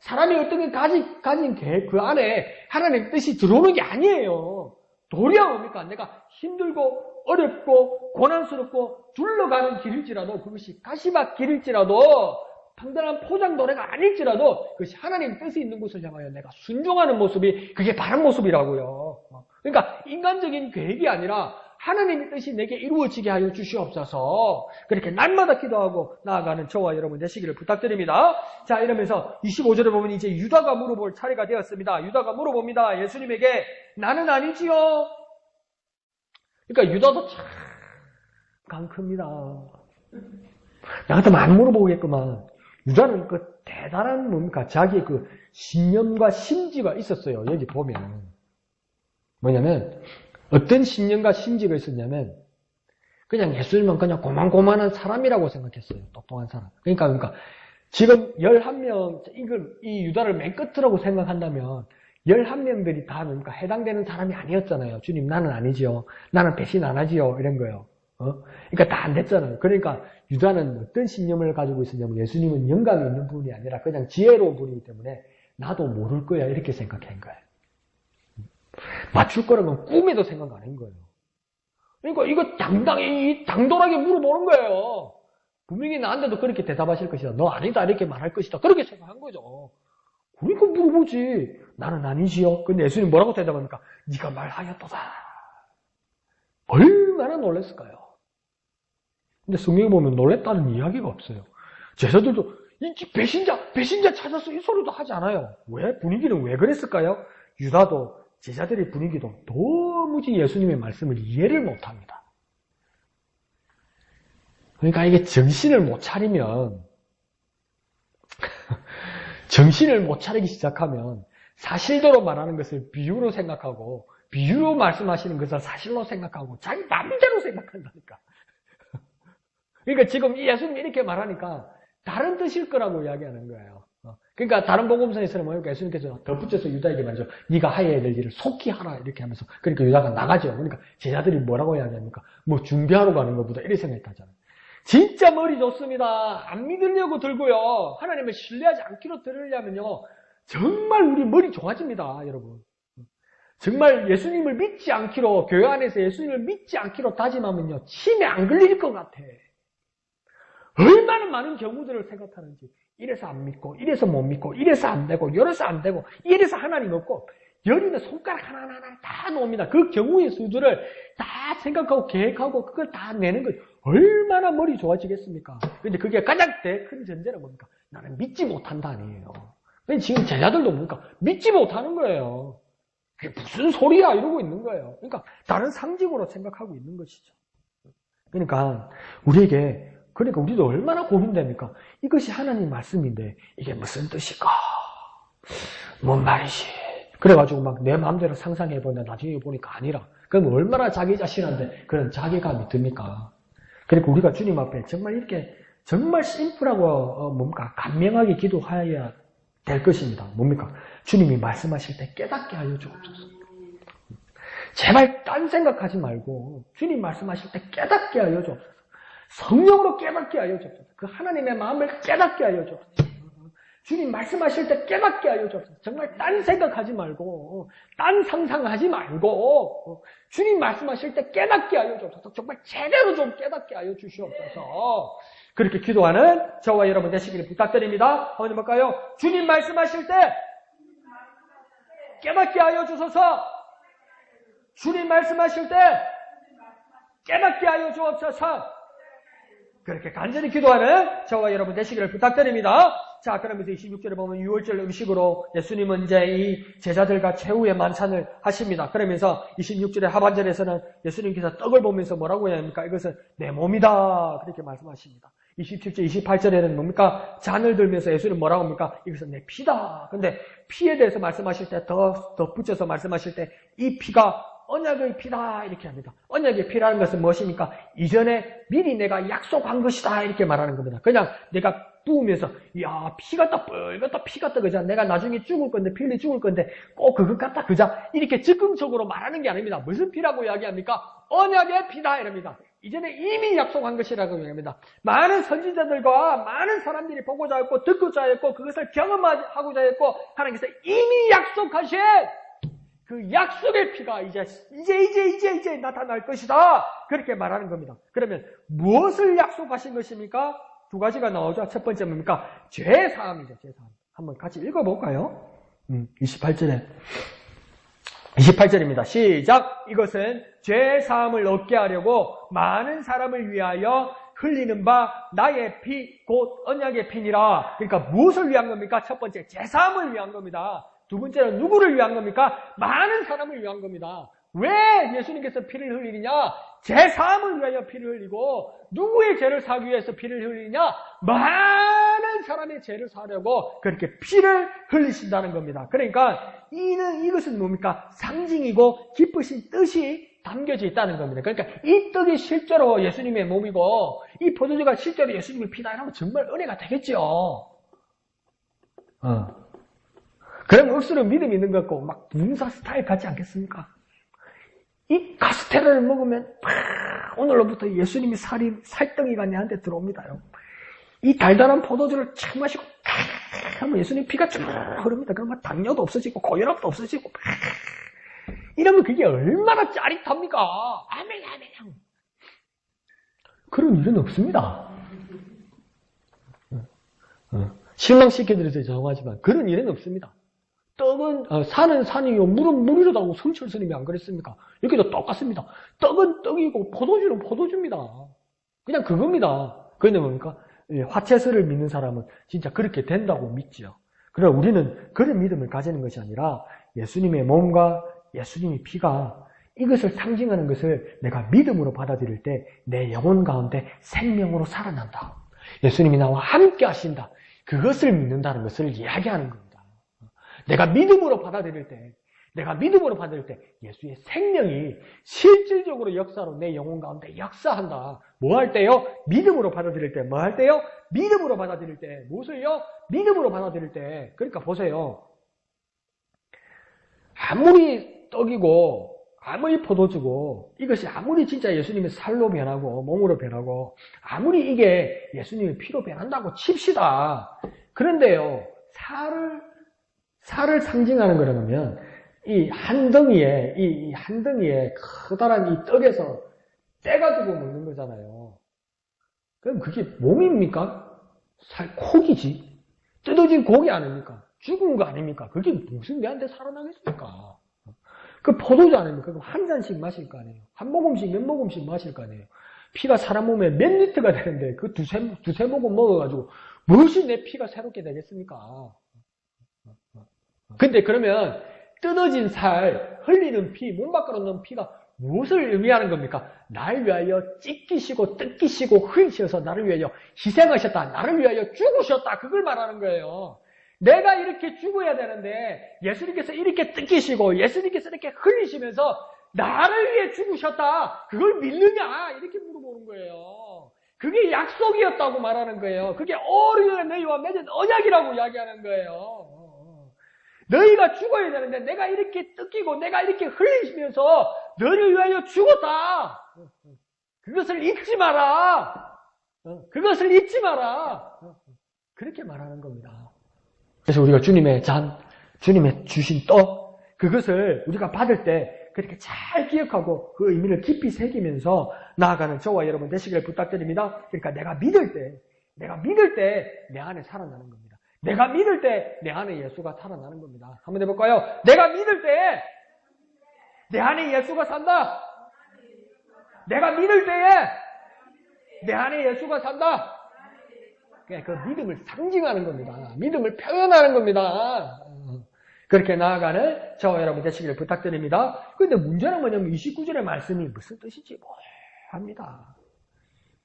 사람이 어떻게 가진 계획 그 안에 하나님의 뜻이 들어오는 게 아니에요. 도리어 뭡니까? 내가 힘들고 어렵고 고난스럽고 둘러가는 길일지라도, 그것이 가시밭 길일지라도, 평단한 포장 노래가 아닐지라도 그것이 하나님의 뜻이 있는 곳을 향하여 내가 순종하는 모습이 그게 바른 모습이라고요. 그러니까 인간적인 계획이 아니라 하나님의 뜻이 내게 이루어지게 하여 주시옵소서. 그렇게 날마다 기도하고 나아가는 저와 여러분 되시기를 부탁드립니다. 자, 이러면서 25절에 보면 이제 유다가 물어볼 차례가 되었습니다. 유다가 물어봅니다. 예수님에게 나는 아니지요. 그러니까 유다도 참 강큽니다. 나한테 안 물어보겠구만. 유다는 그 대단한 뭡니까? 자기의 그 신념과 심지가 있었어요. 여기 보면. 뭐냐면 어떤 신념과 심지가 있었냐면 그냥 예수님은 그냥 고만고만한 사람이라고 생각했어요. 똑똑한 사람. 그러니까 지금 11명, 이 유다를 맨 끝이라고 생각한다면 11명들이 다 뭡니까? 해당되는 사람이 아니었잖아요. 주님 나는 아니지요. 나는 배신 안 하지요. 이런 거예요. 그러니까 다 안 됐잖아요. 그러니까 유다는 어떤 신념을 가지고 있었냐면 예수님은 영광이 있는 분이 아니라 그냥 지혜로운 분이기 때문에 나도 모를 거야 이렇게 생각한 거예요. 맞출 거라면 꿈에도 생각 안 한 거예요. 그러니까 이거 당돌하게 물어보는 거예요. 분명히 나한테도 그렇게 대답하실 것이다. 너 아니다 이렇게 말할 것이다. 그렇게 생각한 거죠. 그러니까 물어보지. 나는 아니지요. 근데 예수님 뭐라고 대답합니까? 네가 말하였도다. 얼마나 놀랐을까요? 근데 성경에 보면 놀랬다는 이야기가 없어요. 제자들도 배신자 찾았어 이 소리도 하지 않아요. 왜? 분위기는 왜 그랬을까요? 유다도 제자들의 분위기도 도무지 예수님의 말씀을 이해를 못합니다. 그러니까 이게 정신을 못 차리면 정신을 못 차리기 시작하면 사실대로 말하는 것을 비유로 생각하고 비유로 말씀하시는 것을 사실로 생각하고 자기 마음대로 생각한다니까. 그러니까 지금 예수님이 이렇게 말하니까 다른 뜻일 거라고 이야기하는 거예요. 그러니까 다른 복음서에서는 뭐니까 예수님께서 덧붙여서 유다에게 말이죠. 네가 하여야 될 일을 속히 하라 이렇게 하면서 그러니까 유다가 나가죠. 그러니까 제자들이 뭐라고 이야기합니까? 뭐 준비하러 가는 것보다 이렇게 생각하잖아요. 진짜 머리 좋습니다. 안 믿으려고 들고요. 하나님을 신뢰하지 않기로 들으려면요. 정말 우리 머리 좋아집니다. 여러분. 정말 예수님을 믿지 않기로 교회 안에서 예수님을 믿지 않기로 다짐하면요. 침에 안 걸릴 것 같아. 얼마나 많은 경우들을 생각하는지. 이래서 안 믿고 이래서 못 믿고 이래서 안 되고 이래서 안 되고 이래서 하나님 없고 열이는 손가락 하나하나 다 놓습니다. 그 경우의 수들을 다 생각하고 계획하고 그걸 다 내는 거예요. 얼마나 머리 좋아지겠습니까? 근데 그게 가장 큰 전제는 뭡니까? 나는 믿지 못한다 아니에요. 지금 제자들도 뭡니까? 믿지 못하는 거예요. 그게 무슨 소리야 이러고 있는 거예요. 그러니까 다른 상징으로 생각하고 있는 것이죠. 그러니까 우리도 얼마나 고민됩니까? 이것이 하나님 말씀인데 이게 무슨 뜻일까? 뭔 말이지? 그래가지고 막 내 마음대로 상상해보냐 나중에 보니까 아니라 그럼 얼마나 자기 자신한테 그런 자괴감이 듭니까? 그리고 우리가 주님 앞에 정말 이렇게 정말 심플하고 뭡니까? 간명하게 기도해야 될 것입니다. 뭡니까? 주님이 말씀하실 때 깨닫게 하여 주옵소서. 제발 딴 생각하지 말고 주님 말씀하실 때 깨닫게 하여 주옵소서. 성령으로 깨닫게 하여 주옵소서. 그 하나님의 마음을 깨닫게 하여 주옵소서. 주님 말씀하실 때 깨닫게 하여 주옵소서. 정말 딴 생각하지 말고 딴 상상하지 말고 주님 말씀하실 때 깨닫게 하여 주옵소서. 정말 제대로 좀 깨닫게 하여 주시옵소서. 그렇게 기도하는 저와 여러분 되시기를 부탁드립니다. 한번 볼까요? 주님 말씀하실 때 깨닫게 하여 주소서. 주님 말씀하실 때 깨닫게 하여 주옵소서. 그렇게 간절히 기도하는 저와 여러분 되시기를 부탁드립니다. 자, 그러면서 26절에 보면 유월절 음식으로 예수님은 이제 이 제자들과 최후의 만찬을 하십니다. 그러면서 26절의 하반절에서는 예수님께서 떡을 보면서 뭐라고 해야 합니까? 이것은 내 몸이다. 그렇게 말씀하십니다. 27절, 28절에는 뭡니까? 잔을 들면서 예수님 뭐라고 합니까? 이것은 내 피다. 근데 피에 대해서 말씀하실 때 더 붙여서 말씀하실 때 이 피가 언약의 피다 이렇게 합니다. 언약의 피라는 것은 무엇입니까? 이전에 미리 내가 약속한 것이다 이렇게 말하는 겁니다. 그냥 내가 부으면서 야 피 같다 뻘겋다 피 같다 그자 내가 나중에 죽을 건데 피 흘리 죽을 건데 꼭 그것 같다 그자 이렇게 즉흥적으로 말하는 게 아닙니다. 무슨 피라고 이야기합니까? 언약의 피다 이럽니다. 이전에 이미 약속한 것이라고 얘기합니다. 많은 선지자들과 많은 사람들이 보고자 했고 듣고자 했고 그것을 경험하고자 했고 하나님께서 이미 약속하신 그 약속의 피가 이제 나타날 것이다. 그렇게 말하는 겁니다. 그러면 무엇을 약속하신 것입니까? 두 가지가 나오죠. 첫 번째 뭡니까? 죄사함이죠. 죄사함. 한번 같이 읽어볼까요? 28절입니다. 시작! 이것은 죄사함을 얻게 하려고 많은 사람을 위하여 흘리는 바 나의 피, 곧 언약의 피니라. 그러니까 무엇을 위한 겁니까? 첫 번째, 죄사함을 위한 겁니다. 두 번째는 누구를 위한 겁니까? 많은 사람을 위한 겁니다. 왜 예수님께서 피를 흘리느냐? 죄사함을 위하여 피를 흘리고 누구의 죄를 사기 위해서 피를 흘리느냐? 많은 사람의 죄를 사려고 그렇게 피를 흘리신다는 겁니다. 그러니까 이것은 뭡니까? 상징이고 기쁘신 뜻이 담겨져 있다는 겁니다. 그러니까 이 떡이 실제로 예수님의 몸이고 이 포도주가 실제로 예수님의 피다 이러면 정말 은혜가 되겠죠. 그럼 억수로 믿음 있는 것 같고 막 문사 스타일 같지 않겠습니까? 이 카스테라를 먹으면 오늘로부터 예수님이 살덩이가 내한테 들어옵니다요. 이 달달한 포도주를 착 마시고 하면 예수님 피가 쭉 흐릅니다. 그러면 당뇨도 없어지고 고혈압도 없어지고 이러면 그게 얼마나 짜릿합니까? 아멘. 그런 일은 없습니다. 실망시켜드려서 죄송하지만 그런 일은 없습니다. 떡은 산은 산이요 물은 물이라고 성철 스님이 안 그랬습니까? 여기도 똑같습니다. 떡은 떡이고 포도주는 포도주입니다. 그냥 그겁니다. 그런데 뭡니까? 화채설을 믿는 사람은 진짜 그렇게 된다고 믿지요. 그러나 우리는 그런 믿음을 가지는 것이 아니라 예수님의 몸과 예수님의 피가 이것을 상징하는 것을 내가 믿음으로 받아들일 때 내 영혼 가운데 생명으로 살아난다. 예수님이 나와 함께 하신다. 그것을 믿는다는 것을 이야기하는 겁니다. 내가 믿음으로 받아들일 때 예수의 생명이 실질적으로 역사로 내 영혼 가운데 역사한다. 뭐 할 때요? 믿음으로 받아들일 때. 뭐 할 때요? 믿음으로 받아들일 때. 무엇을요? 믿음으로 받아들일 때. 그러니까 보세요. 아무리 떡이고 아무리 포도주고 이것이 아무리 진짜 예수님의 살로 변하고 몸으로 변하고 아무리 이게 예수님의 피로 변한다고 칩시다. 그런데요. 살을 상징하는 거라면 이 한 덩이에 커다란 이 떡에서 떼가지고 먹는 거잖아요. 그럼 그게 몸입니까? 고기지. 뜯어진 고기 아닙니까? 죽은 거 아닙니까? 그게 무슨 내한테 살아나겠습니까? 그 포도주 아닙니까? 그럼 한 잔씩 마실 거 아니에요. 한 모금씩 몇 모금씩 마실 거 아니에요. 피가 사람 몸에 몇 리터가 되는데 그 두세 모금 먹어가지고 무엇이 내 피가 새롭게 되겠습니까? 근데 그러면 뜯어진 살, 흘리는 피, 몸 밖으로 넣는 피가 무엇을 의미하는 겁니까? 나를 위하여 찢기시고 뜯기시고 흘리셔서 나를 위하여 희생하셨다. 나를 위하여 죽으셨다. 그걸 말하는 거예요. 내가 이렇게 죽어야 되는데 예수님께서 이렇게 뜯기시고 예수님께서 이렇게 흘리시면서 나를 위해 죽으셨다. 그걸 믿느냐? 이렇게 물어보는 거예요. 그게 약속이었다고 말하는 거예요. 그게 오래전에 너희와 맺은 언약이라고 이야기하는 거예요. 너희가 죽어야 되는데 내가 이렇게 뜯기고 내가 이렇게 흘리시면서 너를 위하여 죽었다. 그것을 잊지 마라. 그것을 잊지 마라. 그렇게 말하는 겁니다. 그래서 우리가 주님의 잔, 주님의 주신 떡, 그것을 우리가 받을 때 그렇게 잘 기억하고 그 의미를 깊이 새기면서 나아가는 저와 여러분 되시기를 부탁드립니다. 그러니까 내가 믿을 때 내 안에 살아나는 겁니다. 내가 믿을 때 내 안에 예수가 살아나는 겁니다. 한번 해볼까요? 내가 믿을 때 내 안에 예수가 산다. 내가 믿을 때에 내 안에 예수가 산다. 그 믿음을 상징하는 겁니다. 믿음을 표현하는 겁니다. 그렇게 나아가는 저와 여러분 되시기를 부탁드립니다. 그런데 문제는 뭐냐면 29절의 말씀이 무슨 뜻인지 합니다.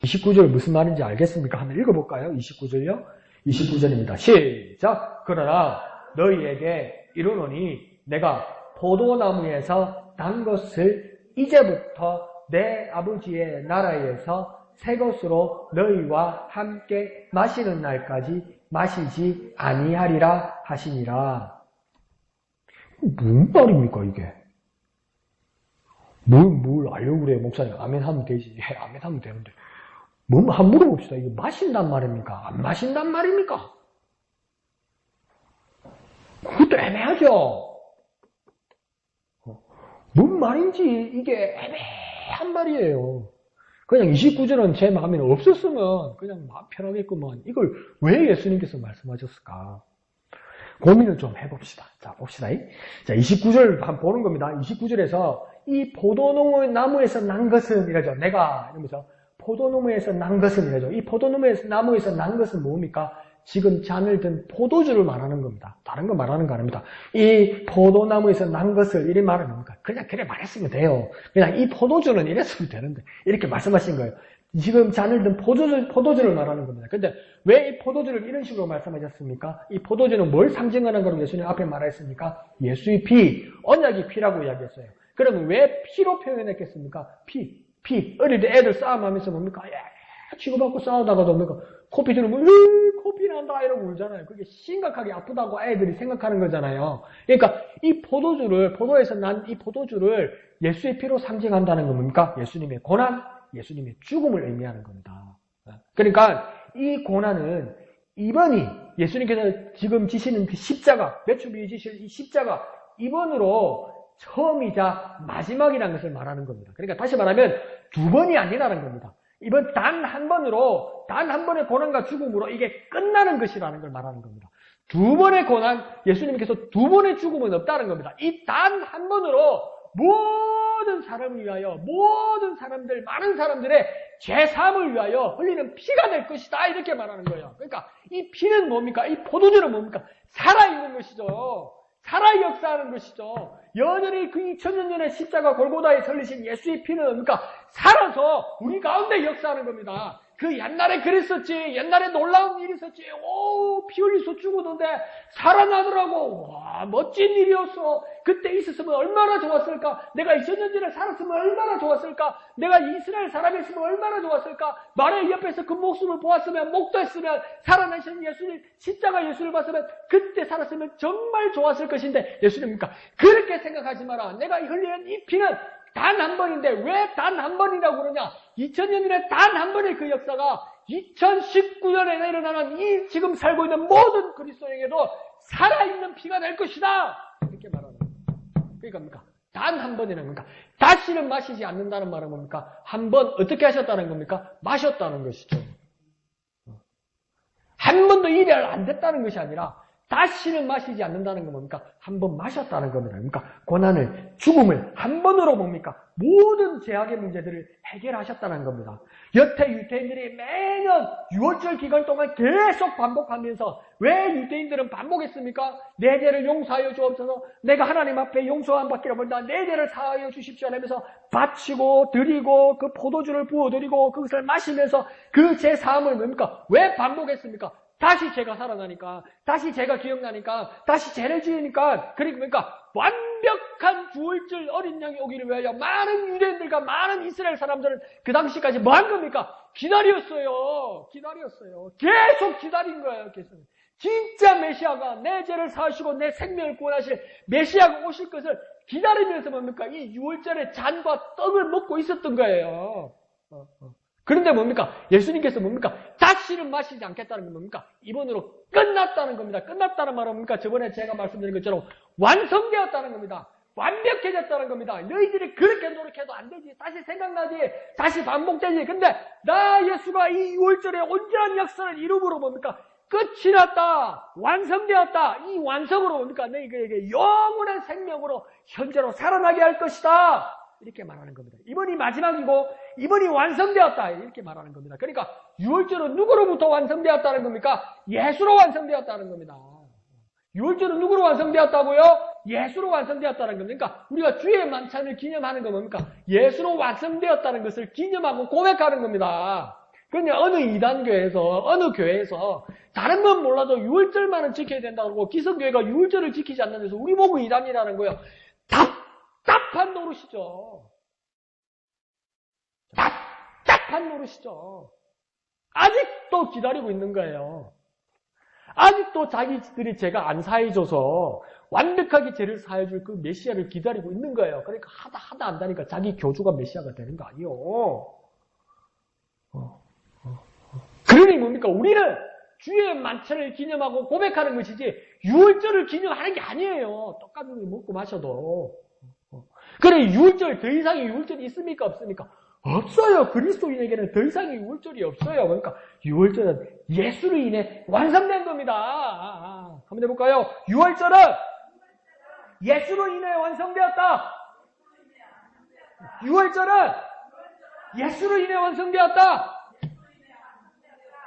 29절 무슨 말인지 알겠습니까? 한번 읽어볼까요? 29절요? 29절입니다. 시작! 그러나 너희에게 이르노니 내가 포도나무에서 난 것을 이제부터 내 아버지의 나라에서 새 것으로 너희와 함께 마시는 날까지 마시지 아니하리라 하시니라. 무슨 말입니까 이게? 뭘 알려고 그래요 목사님? 아멘 하면 되지. 예, 아멘 하면 되는데 한번 물어봅시다. 이게 마신단 말입니까? 안 마신단 말입니까? 그것도 애매하죠? 뭔 말인지 이게 애매한 말이에요. 그냥 29절은 제 마음에 없었으면 그냥 마음 편하겠구만. 이걸 왜 예수님께서 말씀하셨을까? 고민을 좀 해봅시다. 자, 봅시다. 자, 29절 한번 보는 겁니다. 29절에서 이 포도나무에서 난 것은 이러죠. 내가 이러면서 포도나무에서 난 것은 이러죠. 이 포도나무에서 난 것은 뭡니까? 지금 잔을 든 포도주를 말하는 겁니다. 다른 거 말하는 거 아닙니다. 이 포도나무에서 난 것을 이리 말하는 겁니까? 그냥 그래 말했으면 돼요. 그냥 이 포도주는 이랬으면 되는데 이렇게 말씀하신 거예요. 지금 잔을 든 포도주를 말하는 겁니다. 근데 왜 이 포도주를 이런 식으로 말씀하셨습니까? 이 포도주는 뭘 상징하는 거라고 예수님 앞에 말했습니까? 예수의 피, 언약의 피라고 이야기했어요. 그러면 왜 피로 표현했겠습니까? 피. 어릴 때 애들 싸움하면서 뭡니까? 치고받고 싸우다가도 뭡니까? 코피 들으면 코피 난다 이러고 울잖아요. 그게 심각하게 아프다고 애들이 생각하는 거잖아요. 그러니까 이 포도에서 난 이 포도주를 예수의 피로 상징한다는 건 뭡니까? 예수님의 고난, 예수님의 죽음을 의미하는 겁니다. 그러니까 이 고난은 이번이 예수님께서 지금 지시는 그 십자가, 매출이 지실 이 십자가, 이번으로 처음이자 마지막이라는 것을 말하는 겁니다. 그러니까 다시 말하면 두 번이 아니라는 겁니다. 이번 단 한 번의 고난과 죽음으로 이게 끝나는 것이라는 걸 말하는 겁니다. 두 번의 고난, 예수님께서 두 번의 죽음은 없다는 겁니다. 이 단 한 번으로 모든 사람을 위하여, 모든 사람들, 많은 사람들의 죄사함을 위하여 흘리는 피가 될 것이다. 이렇게 말하는 거예요. 그러니까 이 피는 뭡니까? 이 포도주는 뭡니까? 살아있는 것이죠. 살아 역사하는 것이죠. 여전히 그 2000년 전에 십자가 골고다에 설리신 예수의 피는 뭡니까? 살아서 우리 가운데 역사하는 겁니다. 그 옛날에 그랬었지. 옛날에 놀라운 일이 있었지. 피 흘려서 죽었는데 살아나더라고. 와, 멋진 일이었어. 그때 있었으면 얼마나 좋았을까? 내가 2000년 전에 살았으면 얼마나 좋았을까? 내가 이스라엘 사람이었으면 얼마나 좋았을까? 마리아 옆에서 그 목숨을 보았으면, 목도했으면, 살아나신 예수님, 십자가 예수를 봤으면, 그때 살았으면 정말 좋았을 것인데, 예수님입니까? 그렇게 생각하지 마라. 내가 흘리는 이 피는 단 한 번인데 왜 단 한 번이라고 그러냐? 2000년 전에 단 한 번의 그 역사가 2019년에 일어나는 이 지금 살고 있는 모든 그리스도에게도 살아있는 피가 될 것이다. 이렇게 말하는 거예요. 그러니까 뭡니까? 단 한 번이라는 겁니까? 다시는 마시지 않는다는 말은 뭡니까? 한 번 어떻게 하셨다는 겁니까? 마셨다는 것이죠. 한 번도 일이 안 됐다는 것이 아니라 다시는 마시지 않는다는 건 뭡니까? 한 번 마셨다는 겁니다. 그러니까 고난을, 죽음을 한 번으로 뭡니까? 모든 죄악의 문제들을 해결하셨다는 겁니다. 여태 유대인들이 매년 6월절 기간 동안 계속 반복하면서 왜 유대인들은 반복했습니까? 내 죄를 용서하여 주옵소서. 내가 하나님 앞에 용서함 받기를 원한다. 내 죄를 사하여 주십시오 하면서 바치고 드리고 그 포도주를 부어드리고 그것을 마시면서 그 죄 사함을 뭡니까? 왜 반복했습니까? 다시 죄가 살아나니까, 다시 죄가 기억나니까, 다시 죄를 지으니까, 그러니까 완벽한 주월절 어린 양이 오기를 위하여 많은 유대인들과 많은 이스라엘 사람들은 그 당시까지 뭐 한 겁니까? 기다렸어요. 계속 기다린 거예요. 진짜 메시아가 내 죄를 사하시고 내 생명을 구원하실 메시아가 오실 것을 기다리면서 뭡니까? 이 유월절에 잔과 떡을 먹고 있었던 거예요. 그런데 뭡니까? 예수님께서 뭡니까? 다시는 마시지 않겠다는 건 뭡니까? 이번으로 끝났다는 겁니다. 끝났다는 말은 뭡니까? 저번에 제가 말씀드린 것처럼 완성되었다는 겁니다. 완벽해졌다는 겁니다. 너희들이 그렇게 노력해도 안 되지. 다시 생각나지. 다시 반복되지. 근데 나 예수가 이 유월절에 온전한 역사를 이름으로 뭡니까? 끝이 났다. 완성되었다. 이 완성으로 뭡니까? 너희에게 영원한 생명으로 현재로 살아나게 할 것이다. 이렇게 말하는 겁니다. 이번이 마지막이고 이번이 완성되었다. 이렇게 말하는 겁니다. 그러니까 유월절은 누구로부터 완성되었다는 겁니까? 예수로 완성되었다는 겁니다. 유월절은 누구로 완성되었다고요? 예수로 완성되었다는 겁니다. 그러니까 우리가 주의 만찬을 기념하는 건 뭡니까? 예수로 완성되었다는 것을 기념하고 고백하는 겁니다. 그런데 어느 이단교에서 어느 교회에서 다른 건 몰라도 유월절만은 지켜야 된다고 하고 기성교회가 유월절을 지키지 않는 데서 우리 보고 이단이라는 거예요. 답답한 노릇이죠. 답답한 노릇이죠. 아직도 기다리고 있는 거예요. 아직도 자기들이 죄가 안 사해줘서 완벽하게 죄를 사해줄 그 메시아를 기다리고 있는 거예요. 그러니까 하다 안다니까 자기 교주가 메시아가 되는 거 아니에요. 그러니 뭡니까? 우리는 주의 만찬을 기념하고 고백하는 것이지 유월절을 기념하는 게 아니에요. 똑같은 거 먹고 마셔도. 그래 유월절 더 이상의 유월절이 있습니까? 없습니까? 없어요. 그리스도인에게는 더 이상의 유월절이 없어요. 그러니까 유월절은 예수로 인해 완성된 겁니다. 한번 해볼까요? 유월절은 예수로 인해 완성되었다. 유월절은 예수로 인해 완성되었다.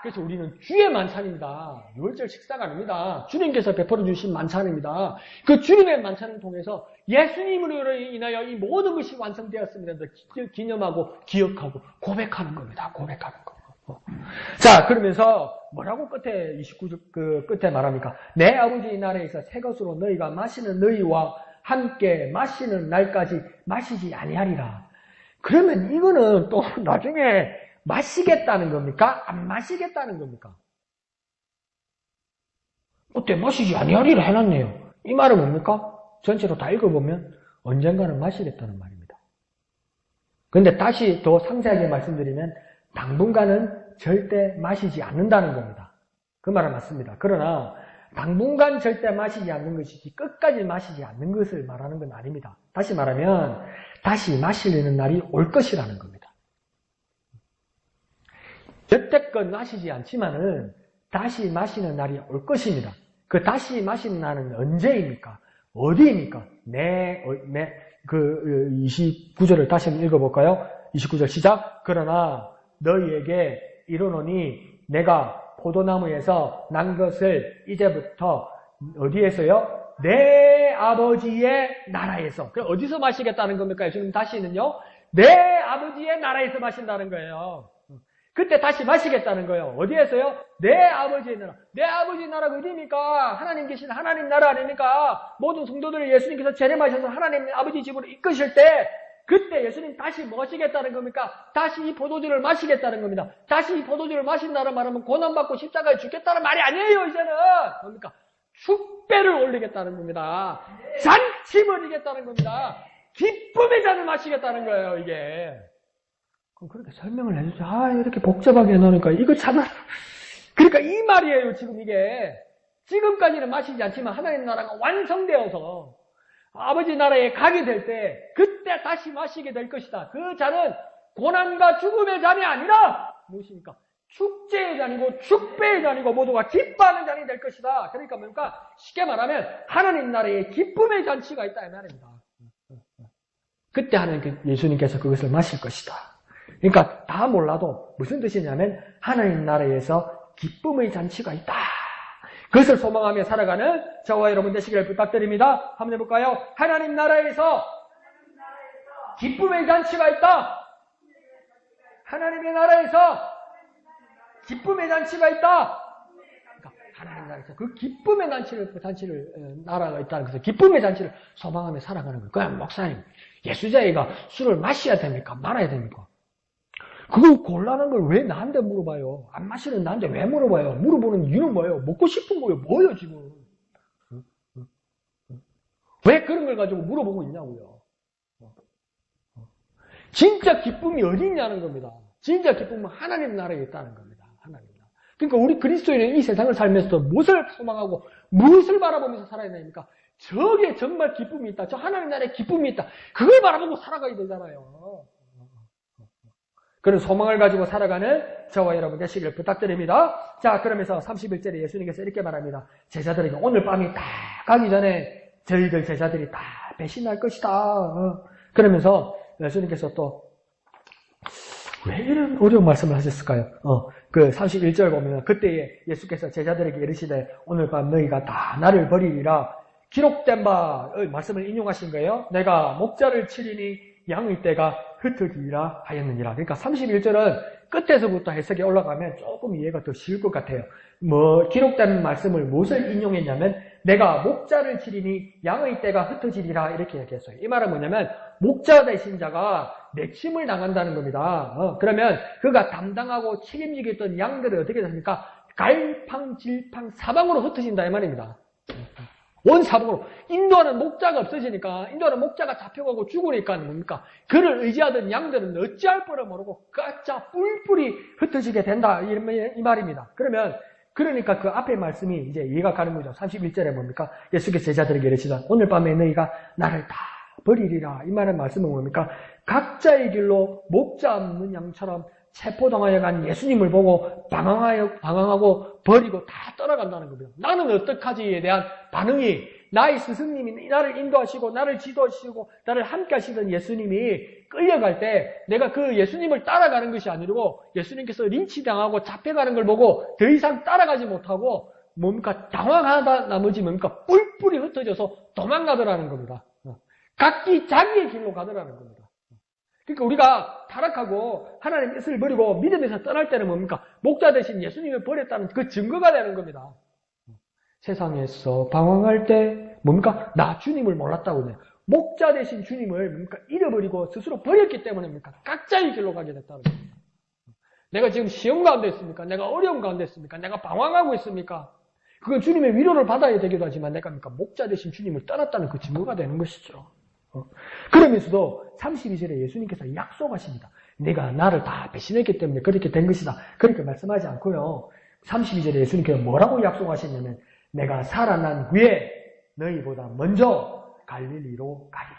그래서 우리는 주의 만찬입니다. 유월절 식사가 아닙니다. 주님께서 베풀어 주신 만찬입니다. 그 주님의 만찬을 통해서 예수님으로 인하여 이 모든 것이 완성되었습니다. 기념하고 기억하고 고백하는 겁니다. 고백하는 거. 자, 그러면서 뭐라고 끝에 29절 끝에 말합니까? 내 아버지의 나라에서 새 것으로 너희가 마시는 너희와 함께 마시는 날까지 마시지 아니하리라. 그러면 이거는 또 나중에 마시겠다는 겁니까? 안 마시겠다는 겁니까? 어때? 마시지 아니하리라 해놨네요. 이 말은 뭡니까? 전체로 다 읽어보면 언젠가는 마시겠다는 말입니다. 그런데 다시 더 상세하게 말씀드리면 당분간은 절대 마시지 않는다는 겁니다. 그 말은 맞습니다. 그러나 당분간 절대 마시지 않는 것이지 끝까지 마시지 않는 것을 말하는 건 아닙니다. 다시 말하면 다시 마시려는 날이 올 것이라는 겁니다. 여태껏 마시지 않지만은 다시 마시는 날이 올 것입니다. 그 다시 마시는 날은 언제입니까? 어디입니까? 29절을 다시 한번 읽어볼까요? 29절 시작. 그러나 너희에게 이르노니 내가 포도나무에서 난 것을 이제부터 어디에서요? 내 아버지의 나라에서. 그럼 어디서 마시겠다는 겁니까? 예수님 다시는요? 내 아버지의 나라에서 마신다는 거예요. 그때 다시 마시겠다는 거예요. 어디에서요? 내 아버지의 나라. 내 아버지의 나라가 어디입니까? 하나님 계신 하나님 나라 아닙니까? 모든 성도들을 예수님께서 재림하셔서 하나님 아버지 집으로 이끄실 때 그때 예수님 다시 뭐 하시겠다는 겁니까? 다시 이 포도주를 마시겠다는 겁니다. 다시 이 포도주를 마신다는 말하면 고난받고 십자가에 죽겠다는 말이 아니에요. 이제는 뭡니까? 축배를 올리겠다는 겁니다. 잔치 벌이겠다는 겁니다. 기쁨의 잔을 마시겠다는 거예요. 이게. 그렇게 설명을 해주죠. 이렇게 복잡하게 해놓으니까 이거 참 그러니까 이 말이에요. 지금 이게 지금까지는 마시지 않지만 하나님 나라가 완성되어서 아버지 나라에 가게 될 때 그때 다시 마시게 될 것이다. 그 잔은 고난과 죽음의 잔이 아니라 무엇입니까? 축제의 잔이고 축배의 잔이고 모두가 기뻐하는 잔이 될 것이다. 그러니까 뭡니까? 쉽게 말하면 하나님 나라에 기쁨의 잔치가 있다 이 말입니다. 그때 예수님께서 그것을 마실 것이다. 그러니까 다 몰라도 무슨 뜻이냐면 하나님 나라에서 기쁨의 잔치가 있다. 그것을 소망하며 살아가는 저와 여러분 되시기를 부탁드립니다. 한번 해볼까요? 하나님 나라에서 기쁨의 잔치가 있다. 하나님의 나라에서 기쁨의 잔치가 있다. 그러니까 하나님 나라에서 그 기쁨의 나라가 있다는 것을 기쁨의 잔치를 소망하며 살아가는 거예요. 그냥 목사님, 예수자이가 술을 마셔야 됩니까? 말아야 됩니까? 그거 곤란한 걸 왜 나한테 물어봐요? 안 마시는 나한테 왜 물어봐요? 물어보는 이유는 뭐예요? 먹고 싶은 거예요? 뭐예요, 지금? 왜 그런 걸 가지고 물어보고 있냐고요? 진짜 기쁨이 어디 있냐는 겁니다. 진짜 기쁨은 하나님 나라에 있다는 겁니다. 하나님 나라. 그러니까 우리 그리스도인은 이 세상을 살면서 무엇을 소망하고 무엇을 바라보면서 살아야 됩니까? 저게 정말 기쁨이 있다. 저 하나님 나라에 기쁨이 있다. 그걸 바라보고 살아가야 되잖아요. 그런 소망을 가지고 살아가는 저와 여러분 되시길 부탁드립니다. 자, 그러면서 31절에 예수님께서 이렇게 말합니다. 제자들에게 오늘 밤이 다 가기 전에 저희들 제자들이 다 배신할 것이다. 그러면서 예수님께서 또 왜 이런 어려운 말씀을 하셨을까요? 그 31절 보면 그때에 예수께서 제자들에게 이르시되 오늘 밤 너희가 다 나를 버리리라 기록된 바 말씀을 인용하신 거예요. 내가 목자를 치리니 양의 떼가 흩어지리라 하였느니라. 그러니까 31절은 끝에서부터 해석이 올라가면 조금 이해가 더 쉬울 것 같아요. 기록된 말씀을 무엇을 인용했냐면 내가 목자를 치리니 양의 떼가 흩어지리라 이렇게 얘기했어요. 이 말은 뭐냐면 목자 되신 자가 내침을 당한다는 겁니다. 그러면 그가 담당하고 책임지게 했던 양들은 어떻게 됩니까? 갈팡질팡 사방으로 흩어진다 이 말입니다. 온 사방으로. 인도하는 목자가 없어지니까, 인도하는 목자가 잡혀가고 죽으니까 뭡니까? 그를 의지하던 양들은 어찌할 뻔을 모르고 가짜 뿔뿔이 흩어지게 된다 이 말입니다. 그러니까 그 앞에 말씀이 이제 이해가 가는 거죠. 31절에 뭡니까? 예수께서 제자들에게 이르시다. 오늘 밤에 너희가 나를 다 버리리라. 이 말씀은 뭡니까? 각자의 길로 목자 없는 양처럼 체포당하여 간 예수님을 보고 방황하고 버리고 다 떠나간다는 겁니다. 나는 어떡하지에 대한 반응이 나의 스승님이 나를 인도하시고 나를 지도하시고 나를 함께 하시던 예수님이 끌려갈 때 내가 그 예수님을 따라가는 것이 아니고 예수님께서 린치당하고 잡혀가는 걸 보고 더 이상 따라가지 못하고 뭡니까? 당황하다 나머지 뭡니까? 뿔뿔이 흩어져서 도망가더라는 겁니다. 각기 자기의 길로 가더라는 겁니다. 그러니까 우리가 타락하고 하나님의 뜻을 버리고 믿음에서 떠날 때는 뭡니까? 목자 대신 예수님을 버렸다는 그 증거가 되는 겁니다. 세상에서 방황할 때 뭡니까? 나 주님을 몰랐다고 해요. 목자 대신 주님을 뭡니까? 잃어버리고 스스로 버렸기 때문에 뭡니까? 각자의 길로 가게 됐다는 겁니다. 내가 지금 시험 가운데 있습니까? 내가 어려움 가운데 있습니까? 내가 방황하고 있습니까? 그건 주님의 위로를 받아야 되기도 하지만 내가 뭡니까? 목자 대신 주님을 떠났다는 그 증거가 되는 것이죠. 그러면서도 32절에 예수님께서 약속하십니다. 내가 나를 다 배신했기 때문에 그렇게 된 것이다. 그렇게 말씀하지 않고요. 32절에 예수님께서 뭐라고 약속하셨냐면 내가 살아난 후에 너희보다 먼저 갈릴리로 가리라.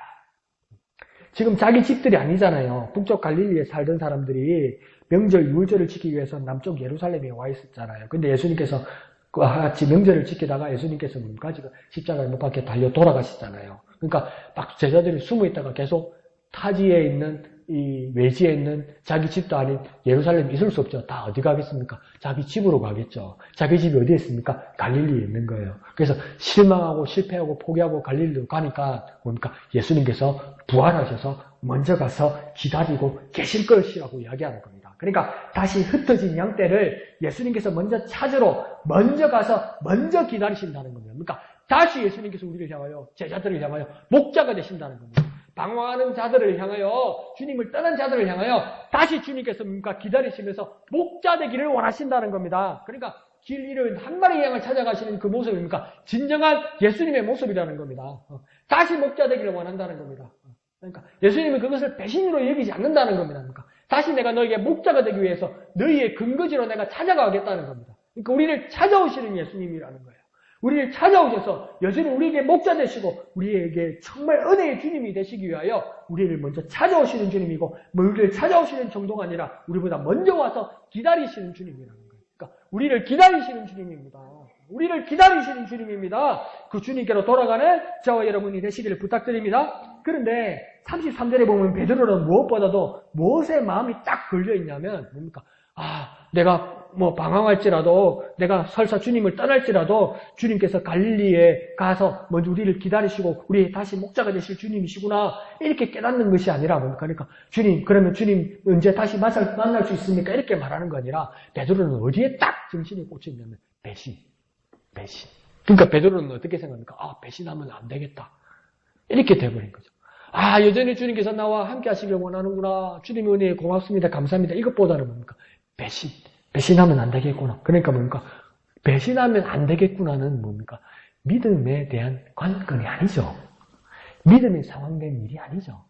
지금 자기 집들이 아니잖아요. 북쪽 갈릴리에 살던 사람들이 명절 유월절을 지키기 위해서 남쪽 예루살렘에 와 있었잖아요. 근데 예수님께서 그와 같이 명절을 지키다가 예수님께서 가지고 십자가에 못 박혀 달려 돌아가시잖아요. 그러니까 막 제자들이 숨어 있다가 계속 타지에 있는 이 외지에 있는 자기 집도 아닌 예루살렘에 있을 수 없죠. 다 어디 가겠습니까? 자기 집으로 가겠죠. 자기 집이 어디에 있습니까? 갈릴리에 있는 거예요. 그래서 실망하고 실패하고 포기하고 갈릴리로 가니까 뭡니까? 예수님께서 부활하셔서 먼저 가서 기다리고 계실 것이라고 이야기하는 겁니다. 그러니까 다시 흩어진 양떼를 예수님께서 먼저 찾으러 먼저 가서 먼저 기다리신다는 겁니다. 그러니까 다시 예수님께서 우리를 향하여 제자들을 향하여 목자가 되신다는 겁니다. 방황하는 자들을 향하여 주님을 떠난 자들을 향하여 다시 주님께서 뭔가 기다리시면서 목자 되기를 원하신다는 겁니다. 그러니까 길 잃은 한 마리 양을 찾아가시는 그 모습입니까? 진정한 예수님의 모습이라는 겁니다. 다시 목자 되기를 원한다는 겁니다. 그러니까 예수님은 그것을 배신으로 여기지 않는다는 겁니다. 그러니까 다시 내가 너에게 목자가 되기 위해서 너희의 근거지로 내가 찾아가겠다는 겁니다. 그러니까 우리를 찾아오시는 예수님이라는 거예요. 우리를 찾아오셔서 여전히 우리에게 목자 되시고 우리에게 정말 은혜의 주님이 되시기 위하여 우리를 먼저 찾아오시는 주님이고 우리를 찾아오시는 정도가 아니라 우리보다 먼저 와서 기다리시는 주님이라는 거예요. 그러니까 우리를 기다리시는 주님입니다. 우리를 기다리시는 주님입니다. 그 주님께로 돌아가는 저와 여러분이 되시기를 부탁드립니다. 그런데 33절에 보면 베드로는 무엇보다도 무엇에 마음이 딱 걸려있냐면 뭡니까? 내가 방황할지라도 내가 설사 주님을 떠날지라도 주님께서 갈릴리에 가서 먼저 우리를 기다리시고 우리 다시 목자가 되실 주님이시구나 이렇게 깨닫는 것이 아니라 뭡니까? 그러니까 주님 그러면 주님 언제 다시 만날 수 있습니까? 이렇게 말하는 거 아니라 베드로는 어디에 딱 정신이 꽂혀있냐면 배신. 그러니까 베드로는 어떻게 생각합니까? 배신하면 안 되겠다. 이렇게 돼버린 거죠. 아, 여전히 주님께서 나와 함께 하시길 원하는구나. 주님의 은혜에 고맙습니다. 감사합니다. 이것보다는 뭡니까? 배신. 배신하면 안 되겠구나. 그러니까 뭡니까? 배신하면 안 되겠구나는 뭡니까? 믿음에 대한 관건이 아니죠. 믿음에 상응된 일이 아니죠.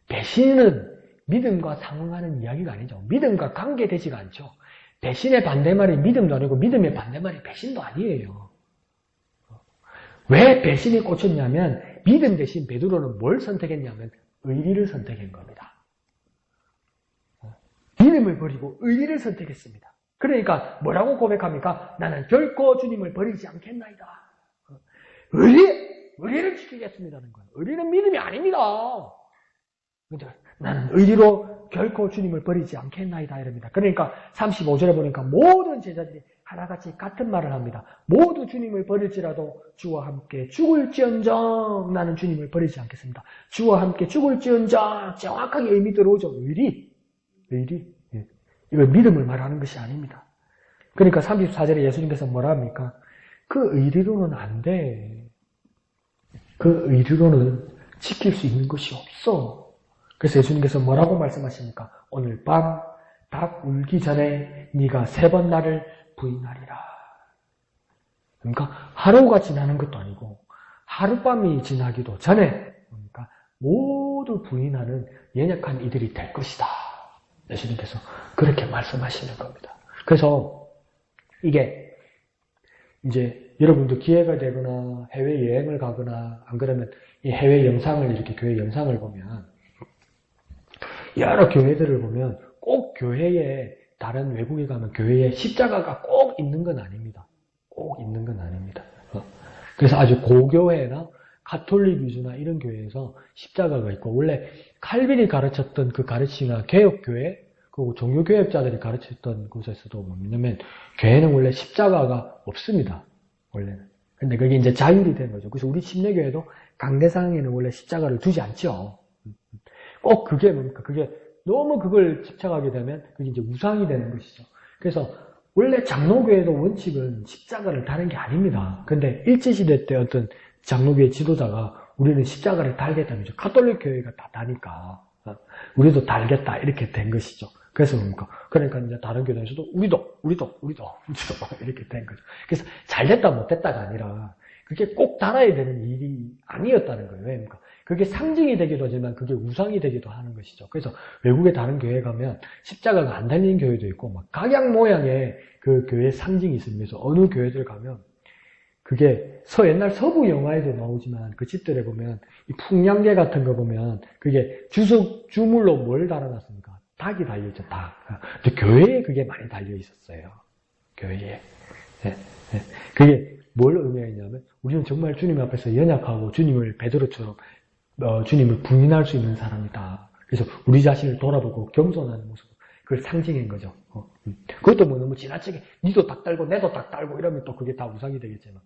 배신은 믿음과 상응하는 이야기가 아니죠. 믿음과 관계되지가 않죠. 배신의 반대말이 믿음도 아니고 믿음의 반대말이 배신도 아니에요. 왜 배신에 꽂혔냐면 믿음 대신 베드로는 뭘 선택했냐면 의리를 선택한 겁니다. 믿음을 버리고 의리를 선택했습니다. 그러니까 뭐라고 고백합니까? 나는 결코 주님을 버리지 않겠나이다. 의리를 지키겠습니다는 거예요. 의리는 믿음이 아닙니다. 근데 나는 의리로 결코 주님을 버리지 않겠나이다 이럽니다. 그러니까 35절에 보니까 모든 제자들이 하나같이 같은 말을 합니다. 모두 주님을 버릴지라도 주와 함께 죽을지언정 나는 주님을 버리지 않겠습니다. 주와 함께 죽을지언정 정확하게 의미 들어오죠. 의리. 예. 이걸 믿음을 말하는 것이 아닙니다. 그러니까 34절에 예수님께서 뭐라 합니까? 그 의리로는 안 돼. 그 의리로는 지킬 수 있는 것이 없어. 그래서 예수님께서 뭐라고 말씀하십니까? 오늘 밤 닭 울기 전에 네가 3번 나를 부인하리라. 그러니까 하루가 지나는 것도 아니고 하룻밤이 지나기도 전에 그러니까 모두 부인하는 연약한 이들이 될 것이다. 예수님께서 그렇게 말씀하시는 겁니다. 그래서 이게 이제 여러분도 기회가 되거나 해외여행을 가거나 안 그러면 이 해외 영상을 이렇게 교회 영상을 보면 여러 교회들을 보면 꼭 교회에 다른 외국에 가면 교회에 십자가가 꼭 있는 건 아닙니다. 꼭 있는 건 아닙니다. 그래서 아주 고교회나 가톨릭 위주나 이런 교회에서 십자가가 있고 원래 칼빈이 가르쳤던 그 가르침이나 개혁교회 그리고 종교개혁자들이 가르쳤던 곳에서도 뭐냐면 교회는 원래 십자가가 없습니다. 원래는. 근데 그게 이제 자율이 된 거죠. 그래서 우리 침례교회도 강대상에는 원래 십자가를 두지 않죠. 꼭 그게 뭡니까? 그게 너무 그걸 집착하게 되면 그게 이제 우상이 되는 것이죠. 그래서 원래 장로교회도 원칙은 십자가를 다는 게 아닙니다. 근데 일제시대 때 어떤 장로교회 지도자가 우리는 십자가를 달겠다는 거죠. 가톨릭 교회가 다 다니까 우리도 달겠다 이렇게 된 것이죠. 그래서 뭡니까? 그러니까 이제 다른 교단에서도 우리도 이렇게 된 거죠. 그래서 잘됐다 못됐다가 아니라 그게 꼭 달아야 되는 일이 아니었다는 거예요. 왜입니까? 그게 상징이 되기도 하지만 그게 우상이 되기도 하는 것이죠. 그래서 외국의 다른 교회 가면 십자가가 안 달리는 교회도 있고 막 각양 모양의 그 교회 상징이 있습니다. 그래서 어느 교회들 가면 그게 옛날 서부 영화에도 나오지만 그 집들에 보면 이 풍량계 같은 거 보면 그게 주물로 뭘 달아놨습니까? 닭이 달려있죠, 닭. 근데 교회에 그게 많이 달려 있었어요. 교회에. 네. 그게 뭘 의미하냐면 우리는 정말 주님 앞에서 연약하고 주님을 베드로처럼 주님을 부인할 수 있는 사람이다. 그래서 우리 자신을 돌아보고 겸손하는 모습 그걸 상징한 거죠. 그것도 뭐 너무 지나치게 니도 닭 달고 내도 닭 달고 이러면 또 그게 다 우상이 되겠지만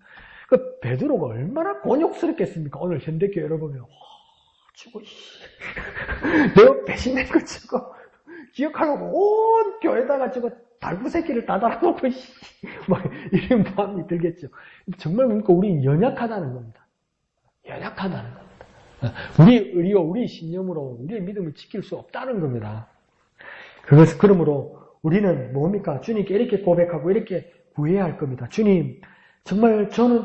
그 베드로가 얼마나 곤욕스럽겠습니까? 오늘 현대교회를 보면 치고 내가 배신된 거 치고 기억하려고 온 교회다가 저거 달구 새끼를 다 달아놓고 막 이런 마음이 들겠죠. 정말 그러니까 우리 연약하다는 겁니다. 연약하다는 겁니다. 우리 의리와 우리 신념으로 우리의 믿음을 지킬 수 없다는 겁니다. 그러므로 우리는 뭡니까? 주님께 이렇게 고백하고 이렇게 구해야 할 겁니다. 주님, 정말 저는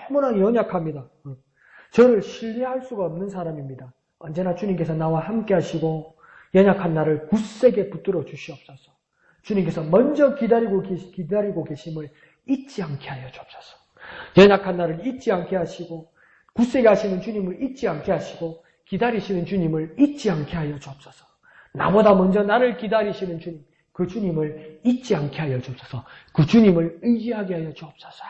너무나 연약합니다. 저를 신뢰할 수가 없는 사람입니다. 언제나 주님께서 나와 함께 하시고 연약한 나를 굳세게 붙들어 주시옵소서. 주님께서 먼저 기다리고 계심을 잊지 않게 하여 주옵소서. 연약한 나를 잊지 않게 하시고 굳세게 하시는 주님을 잊지 않게 하시고 기다리시는 주님을 잊지 않게 하여 주옵소서. 나보다 먼저 나를 기다리시는 주님, 그 주님을 잊지 않게 하여 주옵소서. 그 주님을 의지하게 하여 주옵소서.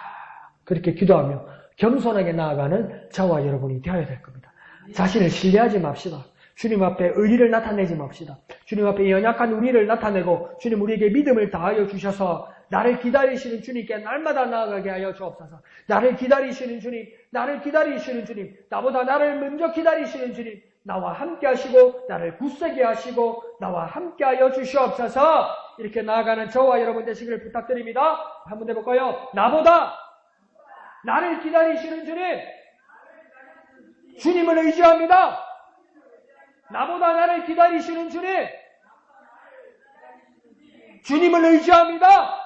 그렇게 기도하며 겸손하게 나아가는 저와 여러분이 되어야 될 겁니다. 자신을 신뢰하지 맙시다. 주님 앞에 의리를 나타내지 맙시다. 주님 앞에 연약한 우리를 나타내고 주님 우리에게 믿음을 다하여 주셔서 나를 기다리시는 주님께 날마다 나아가게 하여 주옵소서. 나를 기다리시는 주님, 나보다 나를 먼저 기다리시는 주님, 나와 함께 하시고 나를 굳세게 하시고 나와 함께 하여 주시옵소서. 이렇게 나아가는 저와 여러분 되시기를 부탁드립니다. 한번 해볼까요? 나보다 나를 기다리시는 주님, 주님을 의지합니다. 나보다 나를 기다리시는 주님, 주님을 의지합니다.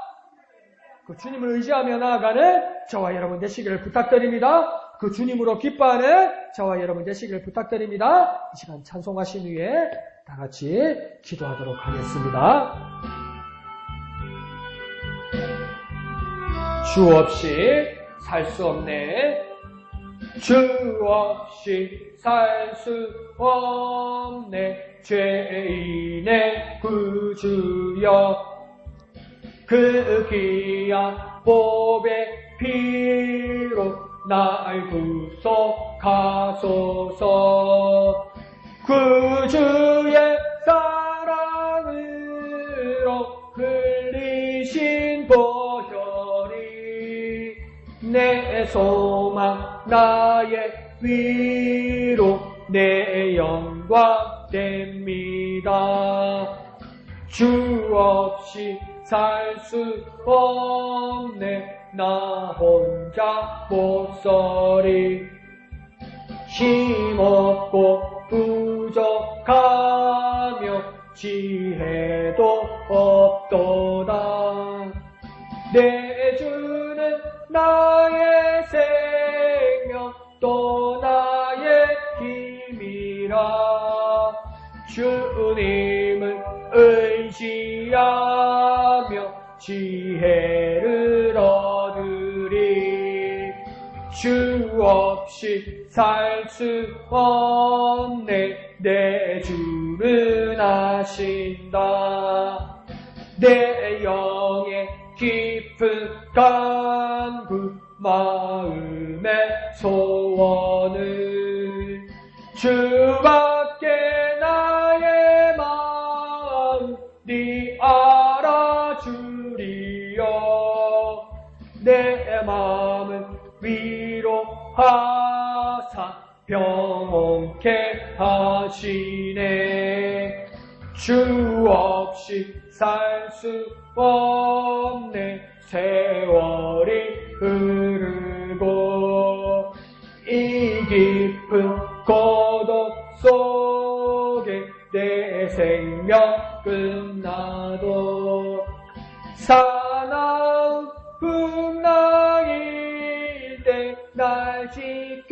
그 주님을 의지하며 나아가는 저와 여러분 되시기를 부탁드립니다. 그 주님으로 기뻐하는 저와 여러분 되시기를 부탁드립니다. 이 시간 찬송하신 후에 다 같이 기도하도록 하겠습니다. 주 없이 살 수 없네. 주 없이 살 수 없네. 죄인의 구주여, 그 귀한 보배 피로 날 구속하소서. 구주의 사랑으로 흘리신 보혈이 내 소망 나의 위로 내 영광 됩니다. 주 없이 살 수 없네. 나 혼자 못서리. 힘없고 부족하며 지혜도 없도다. 내 주는 나의 생명 또 나의 힘이라. 주님을 의지하며 지혜를 얻으리. 주 없이 살 수 없네. 내 주는 아신다. 내 영의 깊은 간구 마음의 소원을 주밖에 나의 마음 네 알아주리요. 내 마음은 위로하사 평온케 하시네. 주 없이 살 수 없네. 세월이 흐르고 이 깊은 고독 속에 내 생명 끝나도 사나운 풍랑일 때 날 지켜주시니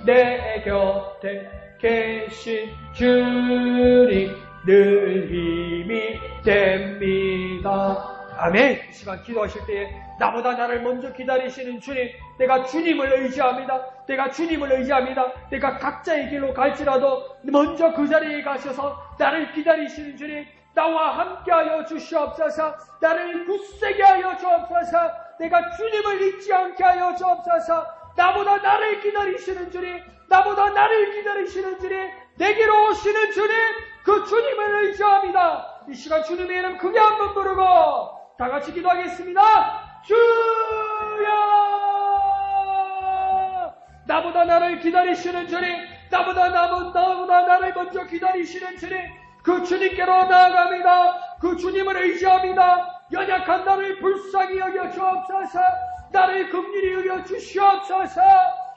내 곁에 계신 주님 늘 힘이 됩니다. 아멘. 이 시간 기도하실 때에 나보다 나를 먼저 기다리시는 주님, 내가 주님을 의지합니다. 내가 주님을 의지합니다. 내가 각자의 길로 갈지라도 먼저 그 자리에 가셔서 나를 기다리시는 주님, 나와 함께하여 주시옵소서. 나를 굳세게 하여 주옵소서. 내가 주님을 잊지 않게 하여 주옵소서. 나보다 나를 기다리시는 주님, 나보다 나를 기다리시는 주님, 내게로 오시는 주님, 그 주님을 의지합니다. 이 시간 주님의 이름 크게 한번 부르고 다 같이 기도하겠습니다. 주여! 나보다 나를 기다리시는 주님, 나보다 나를 먼저 기다리시는 주님, 그 주님께로 나아갑니다. 그 주님을 의지합니다. 연약한 나를 불쌍히 여겨 주옵소서. 나를 긍휼히 여겨 주시옵소서.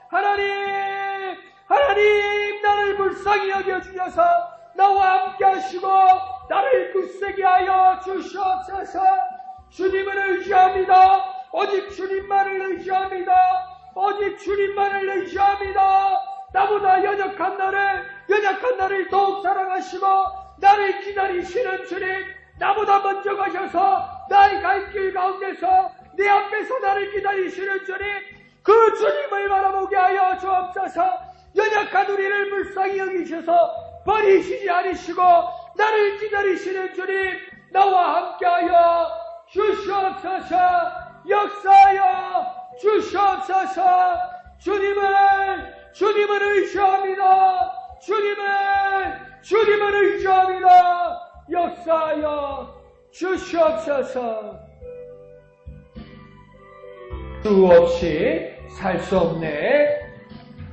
하나님, 나를 불쌍히 여겨 주셔서 나와 함께 하시고 나를 굳세게 하여 주시옵소서. 주님을 의지합니다. 오직 주님만을 의지합니다. 오직 주님만을 의지합니다. 나보다 연약한 나를 더욱 사랑하시고 나를 기다리시는 주님, 나보다 먼저 가셔서 나의 갈 길 가운데서 내 앞에서 나를 기다리시는 주님, 그 주님을 바라보게 하여 주옵소서. 연약한 우리를 불쌍히 여기셔서 버리시지 않으시고 나를 기다리시는 주님, 나와 함께하여 주시옵소서. 역사하여 주시옵소서. 주님을 의지합니다. 주님을 의지합니다. 역사하여 주시옵소서. 주 없이 살 수 없네.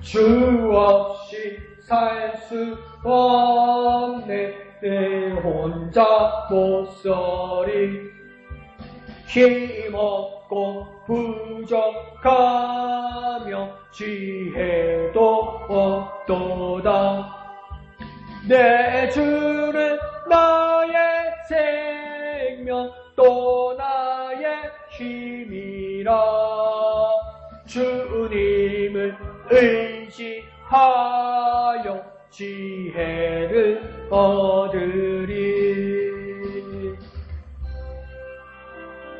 주 없이 살 수 없네. 내 혼자 못서리. 힘없고 부족하며 지혜도 없도다. 내 주는 나의 생명 또 나의 힘이라. 주님을 의지하여 지혜를 얻으리.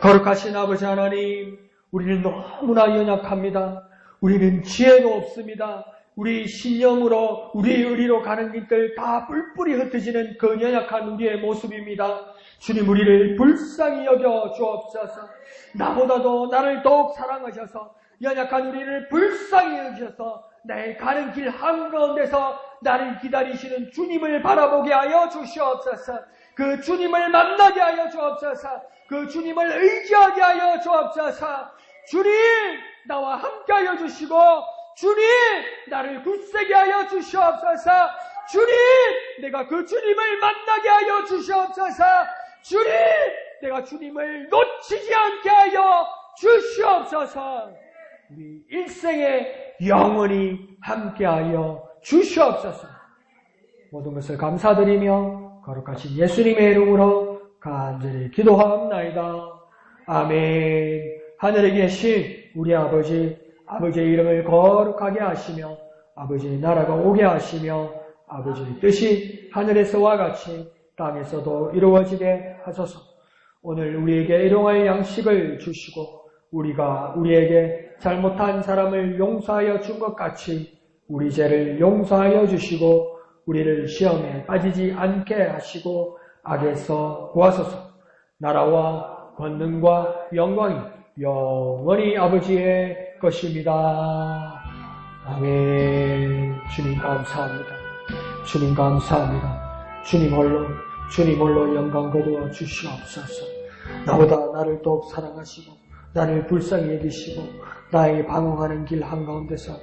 거룩하신 아버지 하나님, 우리는 너무나 연약합니다. 우리는 지혜도 없습니다. 우리 신념으로, 우리 의리로 가는 길들 다 뿔뿔이 흩어지는 그 연약한 우리의 모습입니다. 주님, 우리를 불쌍히 여겨 주옵소서. 나보다도 나를 더욱 사랑하셔서 연약한 우리를 불쌍히 여기셔서 나의 가는 길 한가운데서 나를 기다리시는 주님을 바라보게 하여 주시옵소서. 그 주님을 만나게 하여 주옵소서. 그 주님을 의지하게 하여 주옵소서. 주님, 나와 함께 하여 주시고 주님, 나를 굳세게 하여 주시옵소서. 주님, 내가 그 주님을 만나게 하여 주시옵소서. 주님, 내가 주님을 놓치지 않게 하여 주시옵소서. 우리 일생에 영원히 함께하여 주시옵소서. 모든 것을 감사드리며 거룩하신 예수님의 이름으로 간절히 기도하옵나이다. 아멘. 하늘에 계신 우리 아버지의 이름을 거룩하게 하시며 아버지의 나라가 오게 하시며 아버지의 뜻이 하늘에서와 같이 땅에서도 이루어지게 하소서. 오늘 우리에게 일용할 양식을 주시고 우리가 우리에게 잘못한 사람을 용서하여 준 것 같이 우리 죄를 용서하여 주시고 우리를 시험에 빠지지 않게 하시고 악에서 구하소서. 나라와 권능과 영광이 영원히 아버지의 것입니다. 아멘. 주님 감사합니다. 주님 감사합니다. 주님 홀로 영광 거두어 주시옵소서. 나보다 나를 더욱 사랑하시고 나를 불쌍히 여기시고 나의 방황하는 길 한가운데서